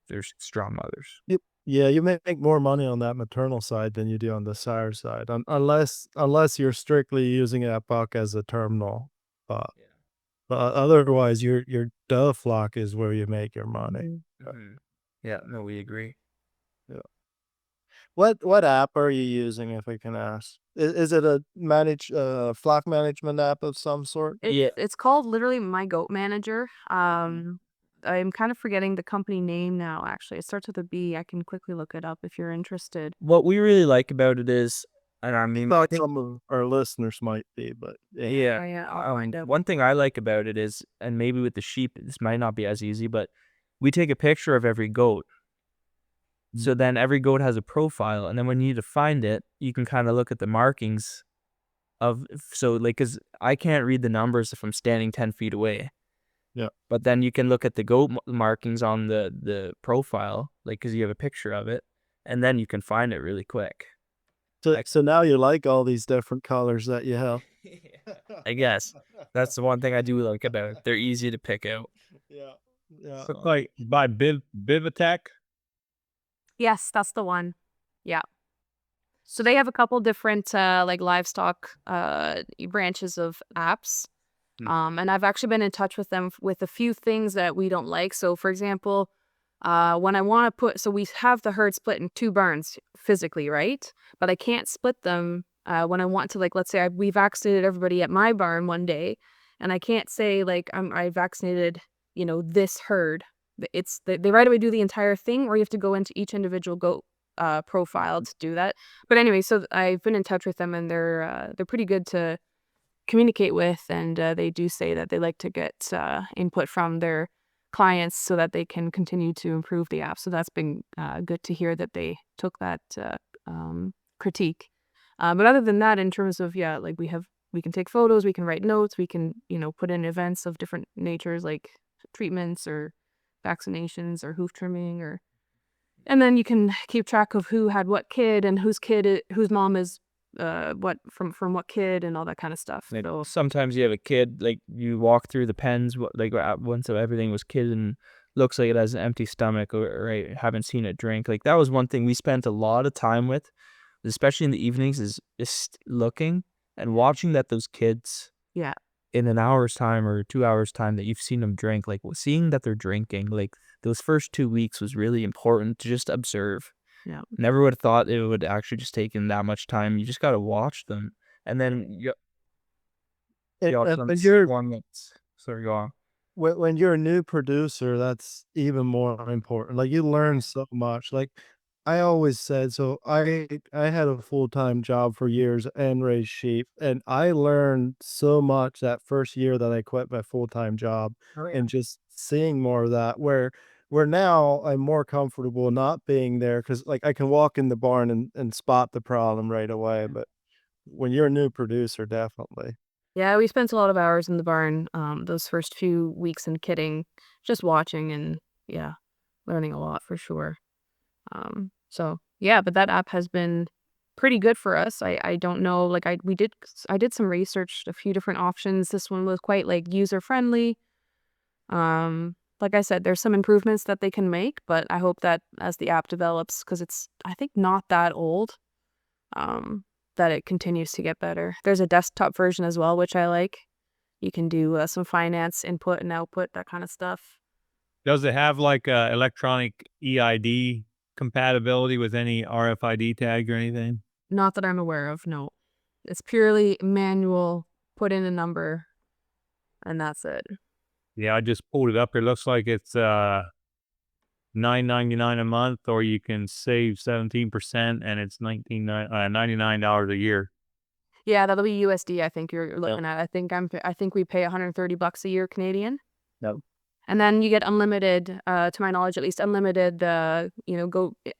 there's strong mothers. Yeah, you may make more money on that maternal side than you do on the sire side, unless you're strictly using that buck as a terminal buck. Yeah. But otherwise, your dove flock is where you make your money. Mm-hmm. Yeah, no, we agree. Yeah. What app are you using, if I can ask? Is it a flock management app of some sort? It's called literally My Goat Manager. I'm kind of forgetting the company name now, actually. It starts with a B. I can quickly look it up if you're interested. What we really like about it is, and I mean, Well, some of our listeners might be, but yeah. Oh, yeah, I'll find out. One thing I like about it is, and maybe with the sheep, this might not be as easy, but we take a picture of every goat. So then every goat has a profile, and then when you need to find it, you can kind of look at the markings because I can't read the numbers if I'm standing 10 feet away. Yeah. But then you can look at the goat markings on the profile, like because you have a picture of it, and then you can find it really quick. So now you like all these different colors that you have. I guess that's the one thing I do like about it. They're easy to pick out. Yeah. Yeah. Look like by Bivitech. Yes, that's the one. Yeah. So they have a couple different like livestock branches of apps. And I've actually been in touch with them with a few things that we don't like. So for example, when I want to so we have the herd split in 2 barns physically, right? But I can't split them when I want to, like, let's say we vaccinated everybody at my barn one day, and I can't say like I vaccinated, this herd. They right away do the entire thing, or you have to go into each individual goat profile to do that. But anyway, so I've been in touch with them, and they're pretty good to communicate with, and they do say that they like to get input from their clients so that they can continue to improve the app. So that's been good to hear that they took that critique. But other than that, in terms of like we can take photos, we can write notes, we can put in events of different natures like treatments or vaccinations or hoof trimming, and then you can keep track of who had what kid and whose mom is what from what kid and all that kind of stuff. So Sometimes you have a kid, like you walk through the pens, like once everything was kid and looks like it has an empty stomach, or right, haven't seen it drink. Like that was one thing we spent a lot of time with, especially in the evenings, is just looking and watching that those kids, yeah, in an hour's time or 2 hours time, that you've seen them drink, like seeing that they're drinking, like those first 2 weeks was really important to just observe. Yeah. Never would have thought it would actually just take in that much time. You just got to watch them. And then you also And you're one that's sorry, go on. when you're a new producer, that's even more important. Like you learn so much. Like I always said, so I had a full-time job for years and raised sheep, and I learned so much that first year that I quit my full-time job and just seeing more of that where now I'm more comfortable not being there because like I can walk in the barn and spot the problem right away. But when you're a new producer, definitely. Yeah, we spent a lot of hours in the barn, those first few weeks in kidding, just watching and yeah, learning a lot for sure. So yeah, but that app has been pretty good for us. I don't know, like I did some research, a few different options. This one was quite like user friendly. Like I said, there's some improvements that they can make, but I hope that as the app develops, because it's I think not that old, um, that it continues to get better. There's a desktop version as well, which I like. You can do some finance input and output, that kind of stuff. Does it have like electronic EID compatibility with any RFID tag or anything? Not that I'm aware of, no. It's purely manual, put in a number, and that's it. Yeah, I just pulled it up. It looks like it's $9.99 a month, or you can save 17%, and it's $99 a year. Yeah, that'll be USD, I think you're looking at. I think we pay $130 a year Canadian. No. And then you get unlimited, to my knowledge, at least unlimited,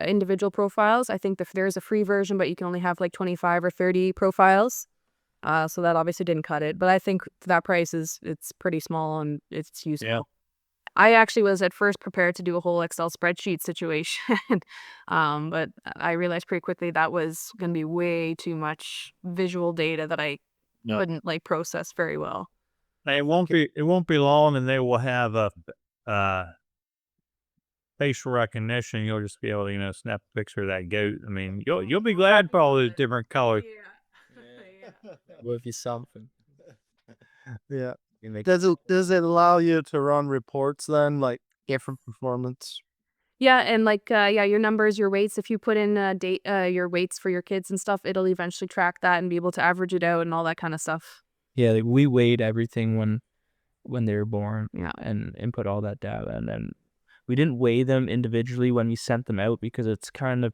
individual profiles. I think there's a free version, but you can only have like 25 or 30 profiles. So that obviously didn't cut it, but I think that price it's pretty small and it's useful. Yeah. I actually was at first prepared to do a whole Excel spreadsheet situation, but I realized pretty quickly that was going to be way too much visual data that I couldn't like process very well. It won't be long, and they will have a uh, facial recognition. You'll just be able to, snap a picture of that goat. I mean, you'll be glad for all the different colors. With you something. Yeah. You make Does it allow you to run reports then, like different performance? Yeah, and like your numbers, your weights. If you put in your weights for your kids and stuff, it'll eventually track that and be able to average it out and all that kind of stuff. Yeah, like we weighed everything when they were born. Yeah. And input all that data, and then we didn't weigh them individually when we sent them out because it's kind of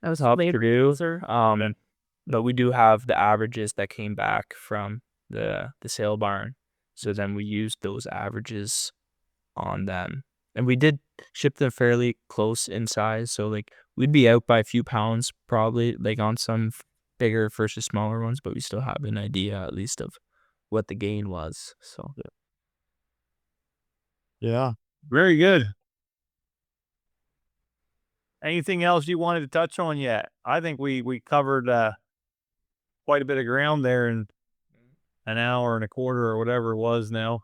That was tough to later. do. But we do have the averages that came back from the sale barn, so then we used those averages on them, and we did ship them fairly close in size. So like we'd be out by a few pounds probably, like on some bigger versus smaller ones, but we still have an idea at least of what the gain was. So Yeah. Very good. Anything else you wanted to touch on yet? I think we covered quite a bit of ground there in an hour and a quarter or whatever it was now.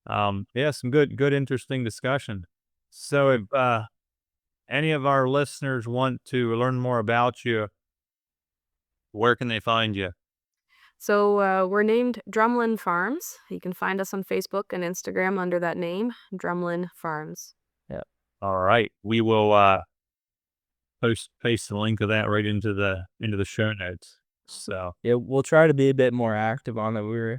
Yeah, some good interesting discussion. So if any of our listeners want to learn more about you, where can they find you? So we're named Drumlin Farms. You can find us on Facebook and Instagram under that name, Drumlin Farms. All right, we will paste the link of that right into the show notes. So yeah, we'll try to be a bit more active on it. We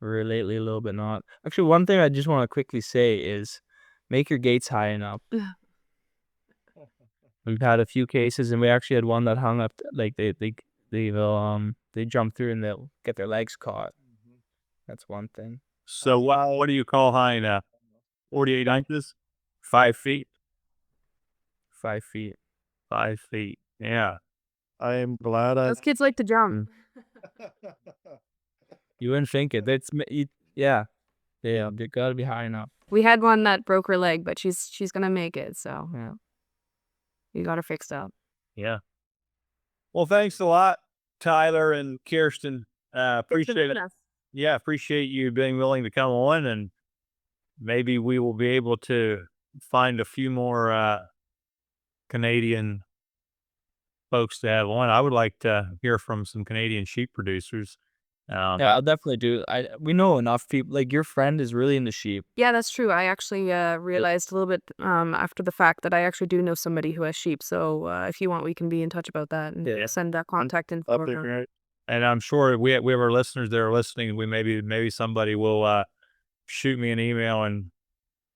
were lately a little bit not. Actually, one thing I just want to quickly say is make your gates high enough. We've had a few cases, and we actually had one that hung up, like they jump through and they'll get their legs caught. That's one thing. so what do you call high now? 48 inches, 5 feet, 5 feet. 5 feet. Yeah. I am glad I Those kids like to jump. You wouldn't think it. Yeah. You gotta be high enough. We had one that broke her leg, but she's gonna make it. So yeah, you got her fixed up. Yeah. Well, thanks a lot, Tyler and Kirsten. Appreciate it. Yeah, appreciate you being willing to come on, and maybe we will be able to find a few more Canadian folks to have on. I would like to hear from some Canadian sheep producers. Yeah, I'll definitely do. We know enough people. Like your friend is really into sheep. Yeah, that's true. I actually realized a little bit after the fact that I actually do know somebody who has sheep. So if you want, we can be in touch about that and Yeah. send that contact info. That'd be over. great. And I'm sure we have our listeners that are listening. We maybe somebody will shoot me an email and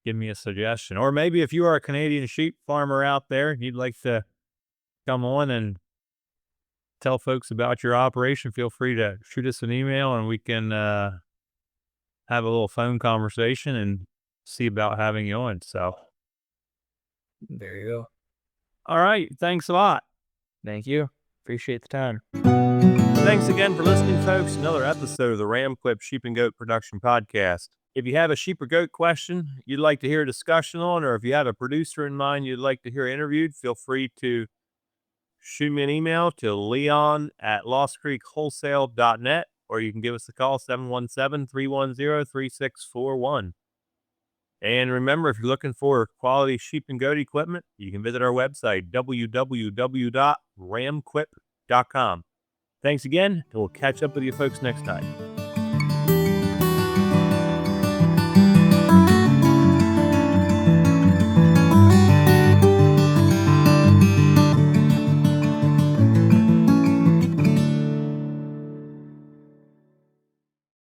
give me a suggestion. Or maybe if you are a Canadian sheep farmer out there, and you'd like to come on and tell folks about your operation, feel free to shoot us an email and we can have a little phone conversation and see about having you on. So, There you go. all right. Thanks a lot. Thank you. Appreciate the time. Thanks again for listening, folks. Another episode of the Ramquip Sheep and Goat Production Podcast. If you have a sheep or goat question you'd like to hear a discussion on, or if you have a producer in mind you'd like to hear interviewed, feel free to shoot me an email to leon@lostcreekwholesale.net, or you can give us a call, 717-310-3641. And remember, if you're looking for quality sheep and goat equipment, you can visit our website, www.ramquip.com. Thanks again, and we'll catch up with you folks next time.